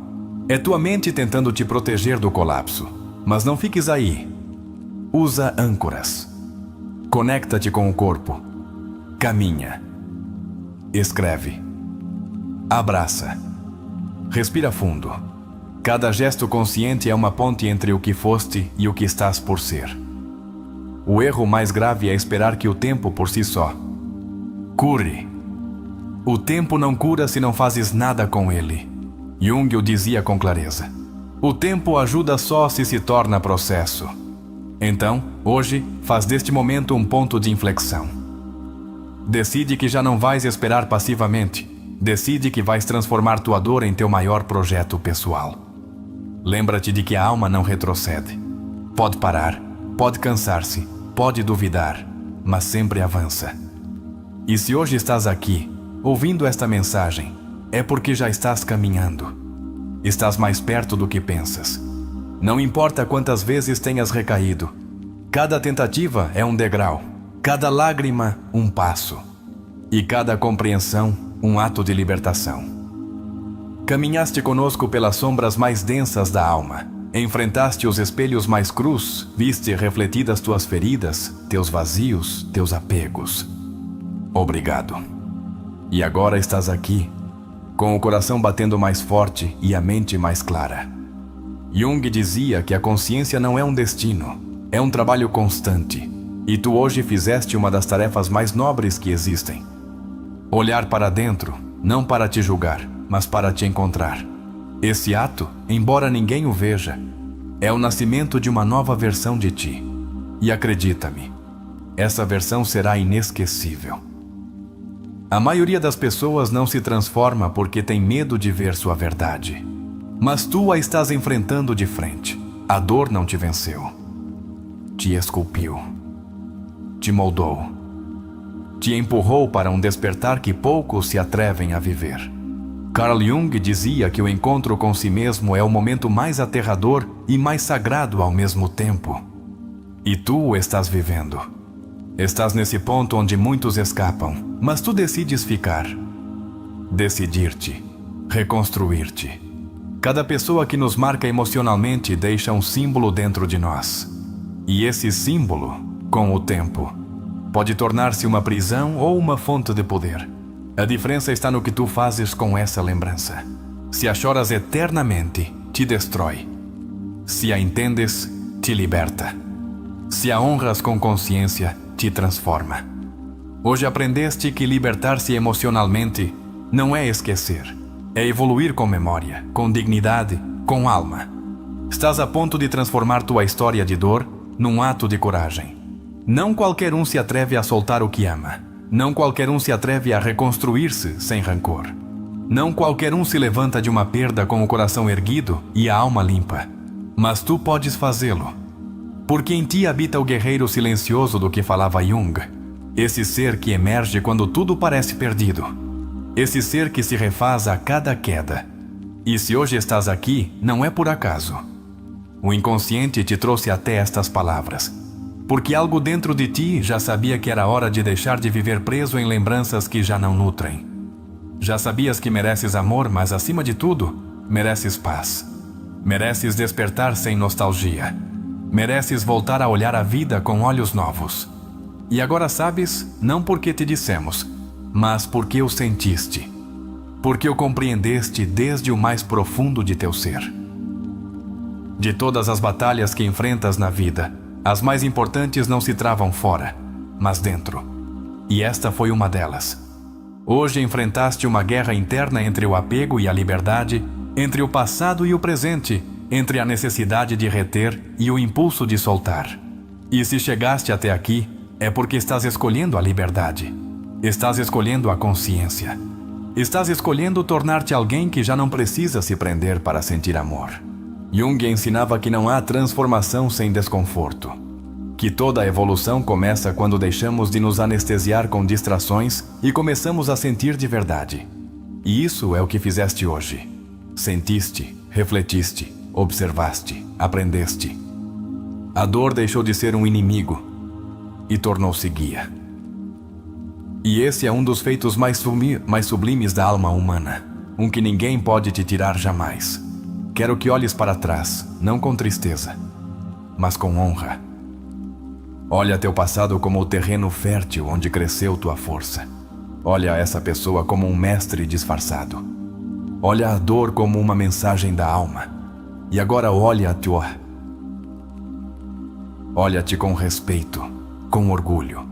É tua mente tentando te proteger do colapso. Mas não fiques aí. Usa âncoras. Conecta-te com o corpo. Caminha. Escreve. Abraça. Respira fundo. Cada gesto consciente é uma ponte entre o que foste e o que estás por ser. O erro mais grave é esperar que o tempo por si só cure. O tempo não cura se não fazes nada com ele. Jung o dizia com clareza. O tempo ajuda só se torna processo. Então, hoje, faz deste momento um ponto de inflexão. Decide que já não vais esperar passivamente. Decide que vais transformar tua dor em teu maior projeto pessoal. Lembra-te de que a alma não retrocede. Pode parar, pode cansar-se, pode duvidar, mas sempre avança. E se hoje estás aqui, ouvindo esta mensagem, é porque já estás caminhando. Estás mais perto do que pensas. Não importa quantas vezes tenhas recaído. Cada tentativa é um degrau, cada lágrima um passo, e cada compreensão um ato de libertação. Caminhaste conosco pelas sombras mais densas da alma. Enfrentaste os espelhos mais crus, viste refletidas tuas feridas, teus vazios, teus apegos. Obrigado. E agora estás aqui, com o coração batendo mais forte e a mente mais clara. Jung dizia que a consciência não é um destino, é um trabalho constante. E tu hoje fizeste uma das tarefas mais nobres que existem. Olhar para dentro, não para te julgar, mas para te encontrar. Esse ato, embora ninguém o veja, É o nascimento de uma nova versão de ti. E acredita-me, essa versão será inesquecível. A maioria das pessoas não se transforma porque tem medo de ver sua verdade. Mas tu a estás enfrentando de frente. A dor não te venceu. Te esculpiu. Te moldou. Te empurrou para um despertar que poucos se atrevem a viver. Carl Jung dizia que o encontro com si mesmo é o momento mais aterrador e mais sagrado ao mesmo tempo. E tu o estás vivendo. Estás nesse ponto onde muitos escapam, mas tu decides ficar. Decidir-te. Reconstruir-te. Cada pessoa que nos marca emocionalmente deixa um símbolo dentro de nós. E esse símbolo, com o tempo, pode tornar-se uma prisão ou uma fonte de poder. A diferença está no que tu fazes com essa lembrança. Se a choras eternamente, te destrói. Se a entendes, te liberta. Se a honras com consciência, te transforma. Hoje aprendeste que libertar-se emocionalmente não é esquecer. É evoluir com memória, com dignidade, com alma. Estás a ponto de transformar tua história de dor num ato de coragem. Não qualquer um se atreve a soltar o que ama. Não qualquer um se atreve a reconstruir-se sem rancor. Não qualquer um se levanta de uma perda com o coração erguido e a alma limpa. Mas tu podes fazê-lo. Porque em ti habita o guerreiro silencioso do que falava Jung. Esse ser que emerge quando tudo parece perdido. Esse ser que se refaz a cada queda. E se hoje estás aqui, não é por acaso. O inconsciente te trouxe até estas palavras. Porque algo dentro de ti já sabia que era hora de deixar de viver preso em lembranças que já não nutrem. Já sabias que mereces amor, mas acima de tudo, mereces paz. Mereces despertar sem nostalgia. Mereces voltar a olhar a vida com olhos novos. E agora sabes, não porque te dissemos, mas porque o sentiste. Porque o compreendeste desde o mais profundo de teu ser. De todas as batalhas que enfrentas na vida, as mais importantes não se travam fora, mas dentro. E esta foi uma delas. Hoje enfrentaste uma guerra interna entre o apego e a liberdade, entre o passado e o presente, entre a necessidade de reter e o impulso de soltar. E se chegaste até aqui, é porque estás escolhendo a liberdade. Estás escolhendo a consciência. Estás escolhendo tornar-te alguém que já não precisa se prender para sentir amor. Jung ensinava que não há transformação sem desconforto. Que toda a evolução começa quando deixamos de nos anestesiar com distrações e começamos a sentir de verdade. E isso é o que fizeste hoje. Sentiste, refletiste, observaste, aprendeste. A dor deixou de ser um inimigo e tornou-se guia. E esse é um dos feitos mais sublimes da alma humana, um que ninguém pode te tirar jamais. Quero que olhes para trás, não com tristeza, mas com honra. Olha teu passado como o terreno fértil onde cresceu tua força. Olha essa pessoa como um mestre disfarçado. Olha a dor como uma mensagem da alma. E agora olha-te com respeito, com orgulho,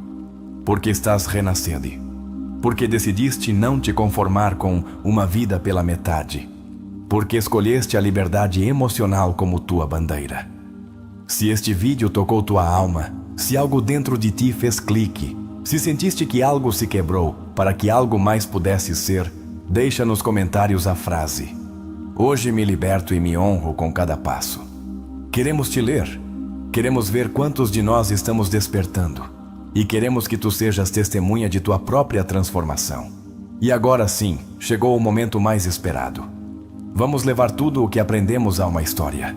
porque estás renascendo. Porque decidiste não te conformar com uma vida pela metade. Porque escolheste a liberdade emocional como tua bandeira. Se este vídeo tocou tua alma, se algo dentro de ti fez clique, se sentiste que algo se quebrou para que algo mais pudesse ser, deixa nos comentários a frase: hoje me liberto e me honro com cada passo. Queremos te ler. Queremos ver quantos de nós estamos despertando. E queremos que tu sejas testemunha de tua própria transformação. E agora sim, chegou o momento mais esperado. Vamos levar tudo o que aprendemos a uma história.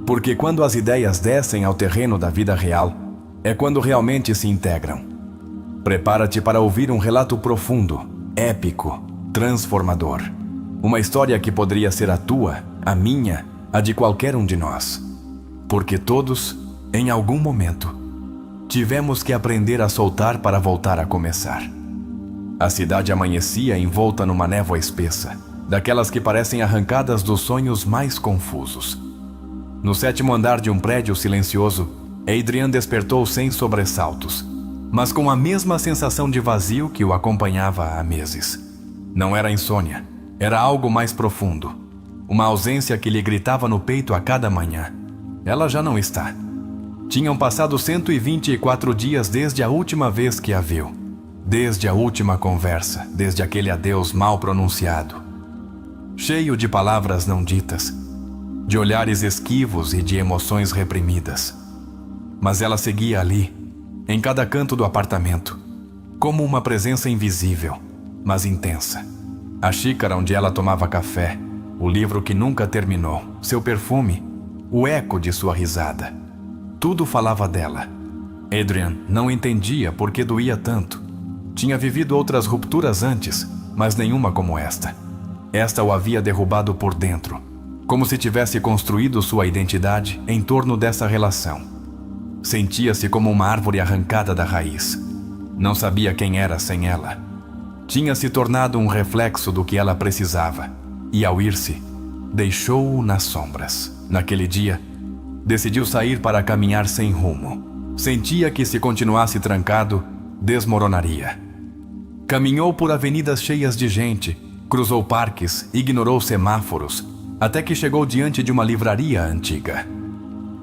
Porque quando as ideias descem ao terreno da vida real, é quando realmente se integram. Prepara-te para ouvir um relato profundo, épico, transformador. Uma história que poderia ser a tua, a minha, a de qualquer um de nós. Porque todos, em algum momento, tivemos que aprender a soltar para voltar a começar. A cidade amanhecia envolta numa névoa espessa, daquelas que parecem arrancadas dos sonhos mais confusos. No 7º andar de um prédio silencioso, Adrian despertou sem sobressaltos, mas com a mesma sensação de vazio que o acompanhava há meses. Não era insônia, era algo mais profundo, uma ausência que lhe gritava no peito a cada manhã. Ela já não está. Tinham passado 124 dias desde a última vez que a viu. Desde a última conversa, desde aquele adeus mal pronunciado. Cheio de palavras não ditas, de olhares esquivos e de emoções reprimidas. Mas ela seguia ali, em cada canto do apartamento, como uma presença invisível, mas intensa. A xícara onde ela tomava café, o livro que nunca terminou, seu perfume, o eco de sua risada. Tudo falava dela. Adrian não entendia por que doía tanto. Tinha vivido outras rupturas antes, mas nenhuma como esta. Esta o havia derrubado por dentro, como se tivesse construído sua identidade em torno dessa relação. Sentia-se como uma árvore arrancada da raiz. Não sabia quem era sem ela. Tinha se tornado um reflexo do que ela precisava, e ao ir-se, deixou-o nas sombras. Naquele dia, decidiu sair para caminhar sem rumo. Sentia que se continuasse trancado, desmoronaria. Caminhou por avenidas cheias de gente, cruzou parques, ignorou semáforos, até que chegou diante de uma livraria antiga.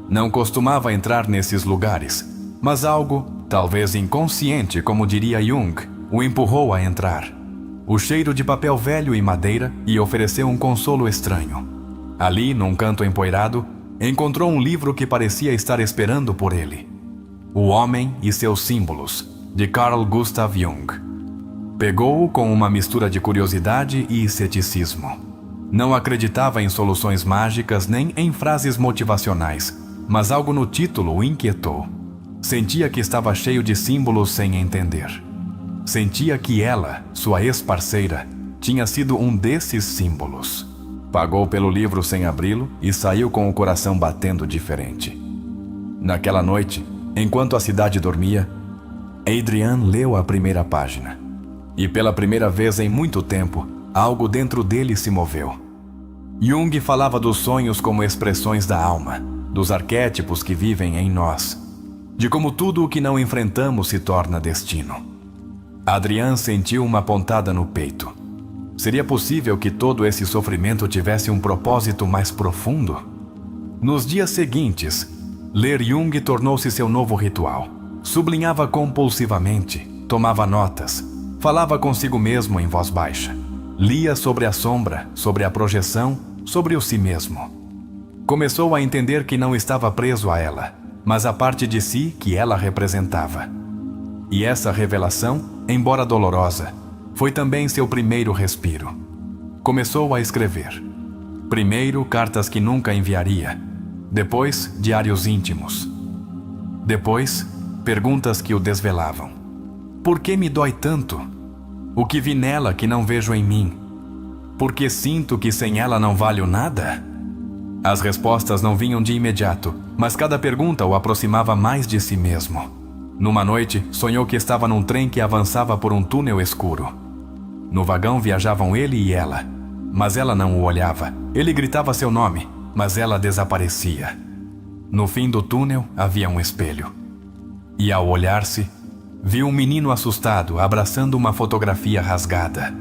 Não costumava entrar nesses lugares, mas algo, talvez inconsciente, como diria Jung, o empurrou a entrar. O cheiro de papel velho e madeira lhe ofereceu um consolo estranho. Ali, num canto empoeirado, encontrou um livro que parecia estar esperando por ele. O Homem e seus Símbolos, de Carl Gustav Jung. Pegou-o com uma mistura de curiosidade e ceticismo. Não acreditava em soluções mágicas nem em frases motivacionais, mas algo no título o inquietou. Sentia que estava cheio de símbolos sem entender. Sentia que ela, sua ex-parceira, tinha sido um desses símbolos. Pagou pelo livro sem abri-lo e saiu com o coração batendo diferente. Naquela noite, enquanto a cidade dormia, Adrian leu a primeira página. E pela primeira vez em muito tempo, algo dentro dele se moveu. Jung falava dos sonhos como expressões da alma, dos arquétipos que vivem em nós, de como tudo o que não enfrentamos se torna destino. Adrian sentiu uma pontada no peito. Seria possível que todo esse sofrimento tivesse um propósito mais profundo? Nos dias seguintes, ler Jung tornou-se seu novo ritual. Sublinhava compulsivamente, tomava notas, falava consigo mesmo em voz baixa. Lia sobre a sombra, sobre a projeção, sobre o si mesmo. Começou a entender que não estava preso a ela, mas a parte de si que ela representava. E essa revelação, embora dolorosa, foi também seu primeiro respiro. Começou a escrever. Primeiro, cartas que nunca enviaria. Depois, diários íntimos. Depois, perguntas que o desvelavam. Por que me dói tanto? O que vi nela que não vejo em mim? Por que sinto que sem ela não valho nada? As respostas não vinham de imediato, mas cada pergunta o aproximava mais de si mesmo. Numa noite, sonhou que estava num trem que avançava por um túnel escuro. No vagão viajavam ele e ela, mas ela não o olhava. Ele gritava seu nome, mas ela desaparecia. No fim do túnel havia um espelho. E ao olhar-se, viu um menino assustado abraçando uma fotografia rasgada.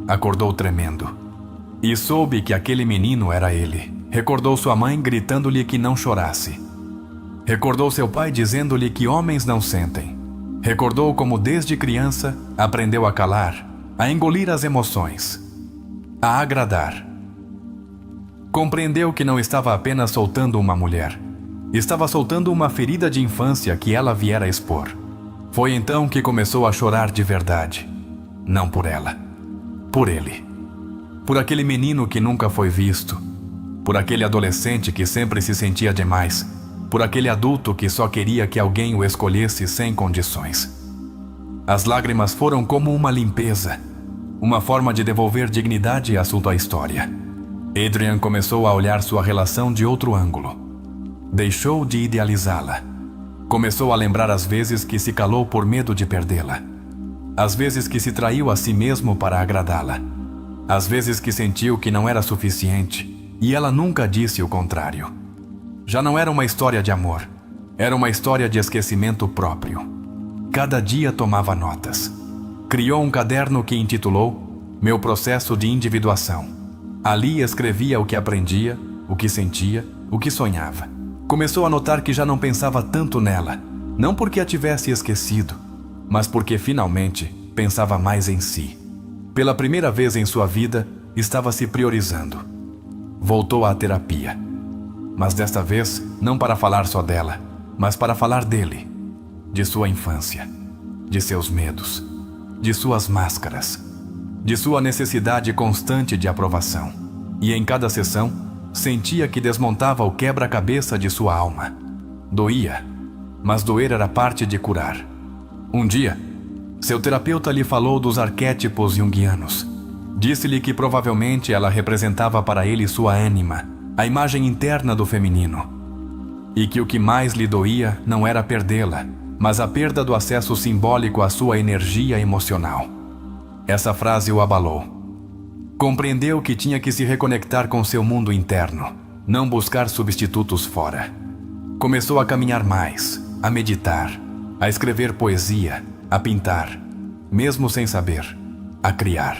Acordou tremendo. E soube que aquele menino era ele. Recordou sua mãe gritando-lhe que não chorasse. Recordou seu pai dizendo-lhe que homens não sentem. Recordou como desde criança aprendeu a calar, a engolir as emoções, a agradar. Compreendeu que não estava apenas soltando uma mulher. Estava soltando uma ferida de infância que ela viera expor. Foi então que começou a chorar de verdade. Não por ela, por ele. Por aquele menino que nunca foi visto. Por aquele adolescente que sempre se sentia demais. Por aquele adulto que só queria que alguém o escolhesse sem condições. As lágrimas foram como uma limpeza, uma forma de devolver dignidade à sua história. Adrian começou a olhar sua relação de outro ângulo. Deixou de idealizá-la. Começou a lembrar as vezes que se calou por medo de perdê-la. As vezes que se traiu a si mesmo para agradá-la. As vezes que sentiu que não era suficiente e ela nunca disse o contrário. Já não era uma história de amor. Era uma história de esquecimento próprio. Cada dia tomava notas. Criou um caderno que intitulou Meu Processo de Individuação. Ali escrevia o que aprendia, o que sentia, o que sonhava. Começou a notar que já não pensava tanto nela, não porque a tivesse esquecido, mas porque finalmente pensava mais em si. Pela primeira vez em sua vida, estava se priorizando. Voltou à terapia. Mas desta vez, não para falar só dela, mas para falar dele, de sua infância, de seus medos, de suas máscaras, de sua necessidade constante de aprovação. E em cada sessão, sentia que desmontava o quebra-cabeça de sua alma. Doía, mas doer era parte de curar. Um dia, seu terapeuta lhe falou dos arquétipos junguianos. Disse-lhe que provavelmente ela representava para ele sua ânima, a imagem interna do feminino. E que o que mais lhe doía não era perdê-la, mas a perda do acesso simbólico à sua energia emocional. Essa frase o abalou. Compreendeu que tinha que se reconectar com seu mundo interno, não buscar substitutos fora. Começou a caminhar mais, a meditar, a escrever poesia, a pintar, mesmo sem saber, a criar.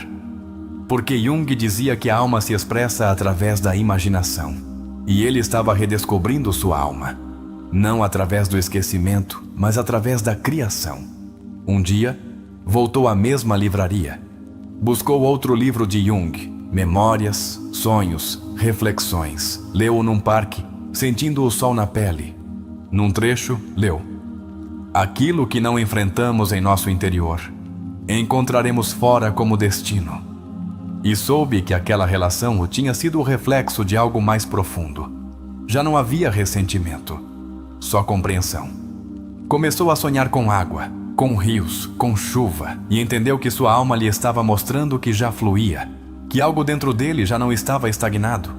Porque Jung dizia que a alma se expressa através da imaginação, e ele estava redescobrindo sua alma, não através do esquecimento, mas através da criação. Um dia, voltou à mesma livraria. Buscou outro livro de Jung, Memórias, Sonhos, Reflexões. Leu num parque, sentindo o sol na pele. Num trecho, leu: aquilo que não enfrentamos em nosso interior, encontraremos fora como destino. E soube que aquela relação tinha sido o reflexo de algo mais profundo. Já não havia ressentimento, só compreensão. Começou a sonhar com água, com rios, com chuva, e entendeu que sua alma lhe estava mostrando que já fluía, que algo dentro dele já não estava estagnado,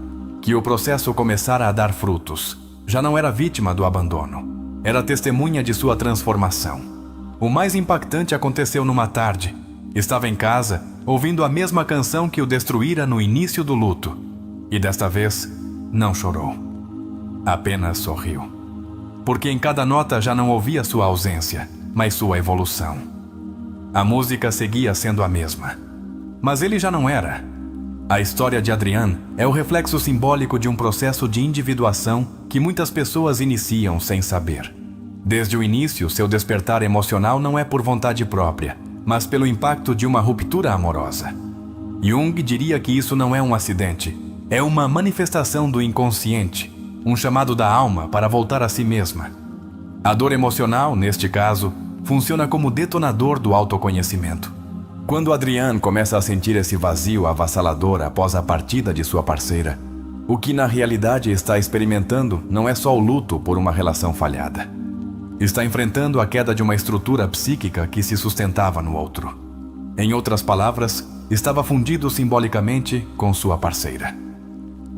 que o processo começara a dar frutos. Já não era vítima do abandono, era testemunha de sua transformação. O mais impactante aconteceu numa tarde. Estava em casa, ouvindo a mesma canção que o destruíra no início do luto, e desta vez não chorou, apenas sorriu. Porque em cada nota já não ouvia sua ausência, mas sua evolução. A música seguia sendo a mesma, mas ele já não era. A história de Adrian é o reflexo simbólico de um processo de individuação que muitas pessoas iniciam sem saber. Desde o início, seu despertar emocional não é por vontade própria, mas pelo impacto de uma ruptura amorosa. Jung diria que isso não é um acidente, é uma manifestação do inconsciente, um chamado da alma para voltar a si mesma. A dor emocional, neste caso, funciona como detonador do autoconhecimento. Quando Adrian começa a sentir esse vazio avassalador após a partida de sua parceira, o que na realidade está experimentando não é só o luto por uma relação falhada. Está enfrentando a queda de uma estrutura psíquica que se sustentava no outro. Em outras palavras, estava fundido simbolicamente com sua parceira.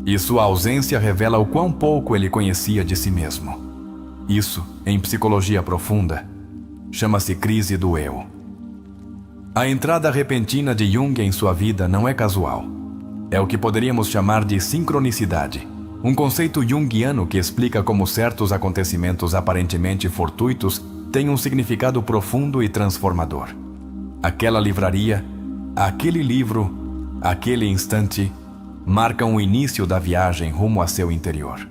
E sua ausência revela o quão pouco ele conhecia de si mesmo. Isso, em psicologia profunda, chama-se crise do eu. A entrada repentina de Jung em sua vida não é casual. É o que poderíamos chamar de sincronicidade. Um conceito junguiano que explica como certos acontecimentos aparentemente fortuitos têm um significado profundo e transformador. Aquela livraria, aquele livro, aquele instante, marcam o início da viagem rumo a seu interior.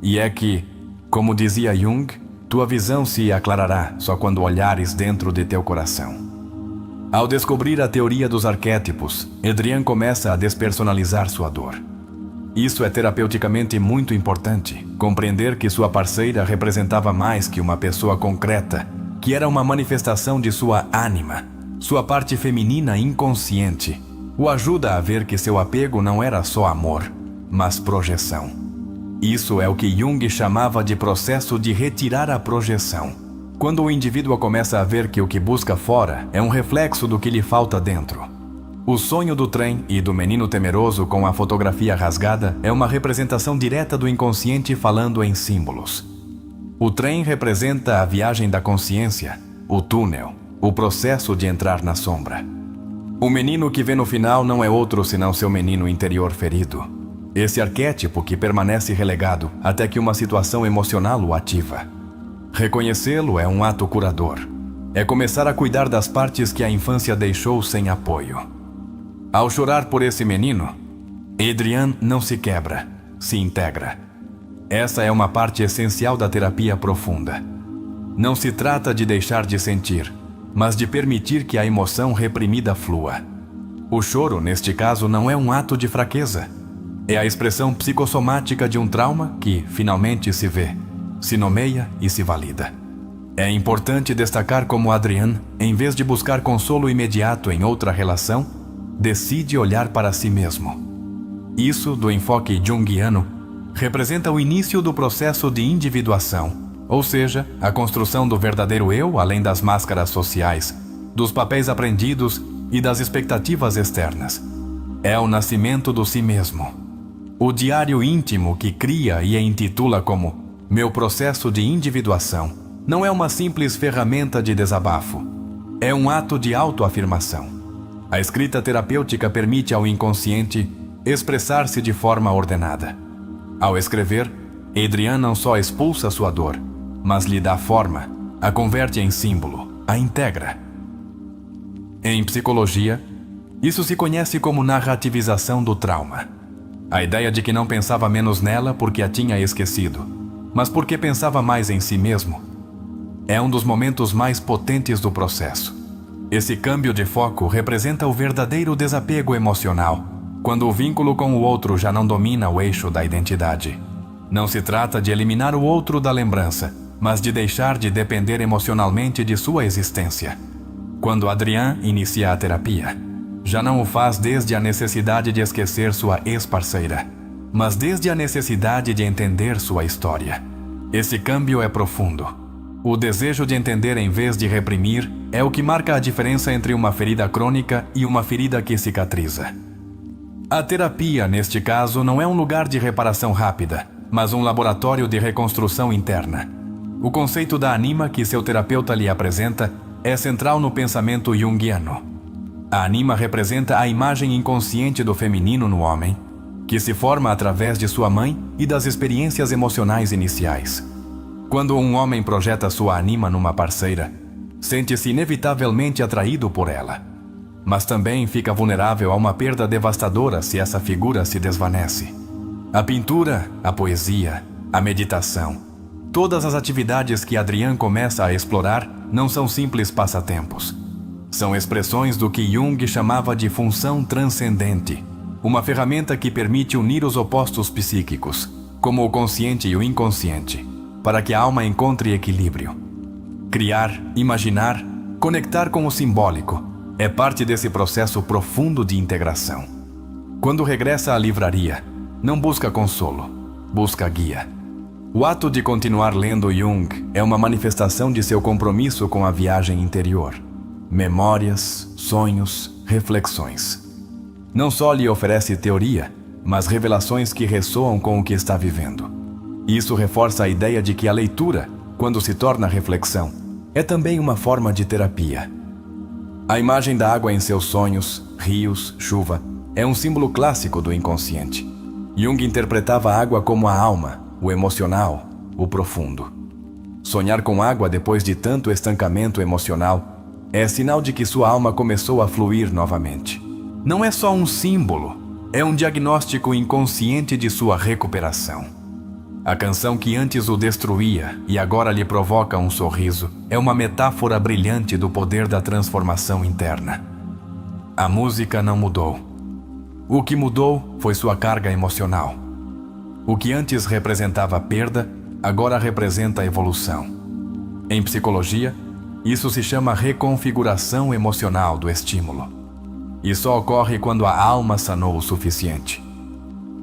E é que, como dizia Jung, tua visão se aclarará só quando olhares dentro de teu coração. Ao descobrir a teoria dos arquétipos, Adrian começa a despersonalizar sua dor. Isso é terapeuticamente muito importante, compreender que sua parceira representava mais que uma pessoa concreta, que era uma manifestação de sua ânima, sua parte feminina inconsciente. O ajuda a ver que seu apego não era só amor, mas projeção. Isso é o que Jung chamava de processo de retirar a projeção. Quando o indivíduo começa a ver que o que busca fora é um reflexo do que lhe falta dentro. O sonho do trem e do menino temeroso com a fotografia rasgada é uma representação direta do inconsciente falando em símbolos. O trem representa a viagem da consciência, o túnel, o processo de entrar na sombra. O menino que vê no final não é outro senão seu menino interior ferido. Esse arquétipo que permanece relegado até que uma situação emocional o ativa. Reconhecê-lo é um ato curador. É começar a cuidar das partes que a infância deixou sem apoio. Ao chorar por esse menino, Adrian não se quebra, se integra. Essa é uma parte essencial da terapia profunda. Não se trata de deixar de sentir, mas de permitir que a emoção reprimida flua. O choro, neste caso, não é um ato de fraqueza. É a expressão psicossomática de um trauma que, finalmente, se vê, se nomeia e se valida. É importante destacar como Adrián, em vez de buscar consolo imediato em outra relação, decide olhar para si mesmo. Isso, do enfoque junguiano, representa o início do processo de individuação, ou seja, a construção do verdadeiro eu além das máscaras sociais, dos papéis aprendidos e das expectativas externas. É o nascimento do si mesmo. O diário íntimo que cria e intitula como Meu Processo de Individuação não é uma simples ferramenta de desabafo. É um ato de autoafirmação. A escrita terapêutica permite ao inconsciente expressar-se de forma ordenada. Ao escrever, Adrián não só expulsa sua dor, mas lhe dá forma, a converte em símbolo, a integra. Em psicologia, isso se conhece como narrativização do trauma. A ideia de que não pensava menos nela porque a tinha esquecido, mas porque pensava mais em si mesmo. É um dos momentos mais potentes do processo. Esse câmbio de foco representa o verdadeiro desapego emocional, quando o vínculo com o outro já não domina o eixo da identidade. Não se trata de eliminar o outro da lembrança, mas de deixar de depender emocionalmente de sua existência. Quando Adrián inicia a terapia, já não o faz desde a necessidade de esquecer sua ex-parceira, mas desde a necessidade de entender sua história. Esse câmbio é profundo. O desejo de entender em vez de reprimir é o que marca a diferença entre uma ferida crônica e uma ferida que cicatriza. A terapia, neste caso, não é um lugar de reparação rápida, mas um laboratório de reconstrução interna. O conceito da anima que seu terapeuta lhe apresenta é central no pensamento junguiano. A anima representa a imagem inconsciente do feminino no homem, que se forma através de sua mãe e das experiências emocionais iniciais. Quando um homem projeta sua anima numa parceira, sente-se inevitavelmente atraído por ela, mas também fica vulnerável a uma perda devastadora se essa figura se desvanece. A pintura, a poesia, a meditação, todas as atividades que Adrián começa a explorar não são simples passatempos. São expressões do que Jung chamava de função transcendente, uma ferramenta que permite unir os opostos psíquicos, como o consciente e o inconsciente, para que a alma encontre equilíbrio. Criar, imaginar, conectar com o simbólico é parte desse processo profundo de integração. Quando regressa à livraria, não busca consolo, busca guia. O ato de continuar lendo Jung é uma manifestação de seu compromisso com a viagem interior. Memórias, sonhos, reflexões. Não só lhe oferece teoria, mas revelações que ressoam com o que está vivendo. Isso reforça a ideia de que a leitura, quando se torna reflexão, é também uma forma de terapia. A imagem da água em seus sonhos, rios, chuva, é um símbolo clássico do inconsciente. Jung interpretava a água como a alma, o emocional, o profundo. Sonhar com água depois de tanto estancamento emocional é sinal de que sua alma começou a fluir novamente. Não é só um símbolo, é um diagnóstico inconsciente de sua recuperação. A canção que antes o destruía e agora lhe provoca um sorriso é uma metáfora brilhante do poder da transformação interna. A música não mudou. O que mudou foi sua carga emocional. O que antes representava perda, agora representa evolução. Em psicologia, isso se chama reconfiguração emocional do estímulo. E só ocorre quando a alma sanou o suficiente.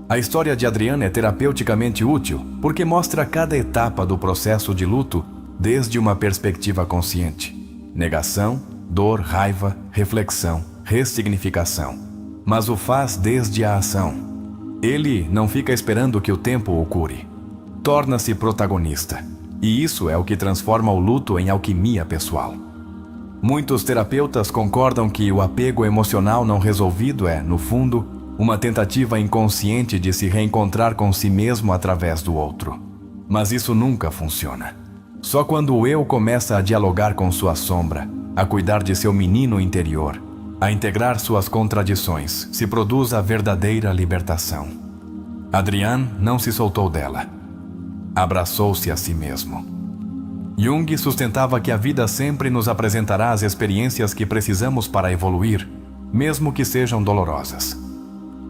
A história de Adrián é terapeuticamente útil porque mostra cada etapa do processo de luto desde uma perspectiva consciente. Negação, dor, raiva, reflexão, ressignificação. Mas o faz desde a ação. Ele não fica esperando que o tempo o cure. Torna-se protagonista. E isso é o que transforma o luto em alquimia pessoal. Muitos terapeutas concordam que o apego emocional não resolvido é, no fundo, uma tentativa inconsciente de se reencontrar com si mesmo através do outro. Mas isso nunca funciona. Só quando o eu começa a dialogar com sua sombra, a cuidar de seu menino interior, a integrar suas contradições, se produz a verdadeira libertação. Adrián não se soltou dela. abraçou-se a si mesmo. Jung sustentava que a vida sempre nos apresentará as experiências que precisamos para evoluir, mesmo que sejam dolorosas.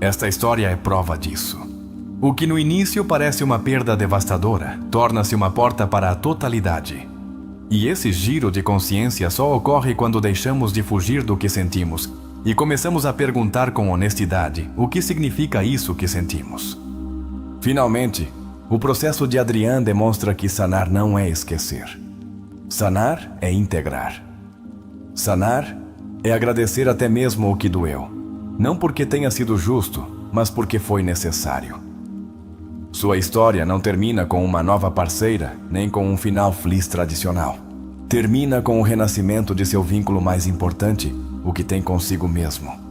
Esta história é prova disso. O que no início parece uma perda devastadora, torna-se uma porta para a totalidade. E esse giro de consciência só ocorre quando deixamos de fugir do que sentimos e começamos a perguntar com honestidade o que significa isso que sentimos. Finalmente, o processo de Adrián demonstra que sanar não é esquecer. Sanar é integrar. Sanar é agradecer até mesmo o que doeu, não porque tenha sido justo, mas porque foi necessário. Sua história não termina com uma nova parceira, nem com um final feliz tradicional. Termina com o renascimento de seu vínculo mais importante, o que tem consigo mesmo.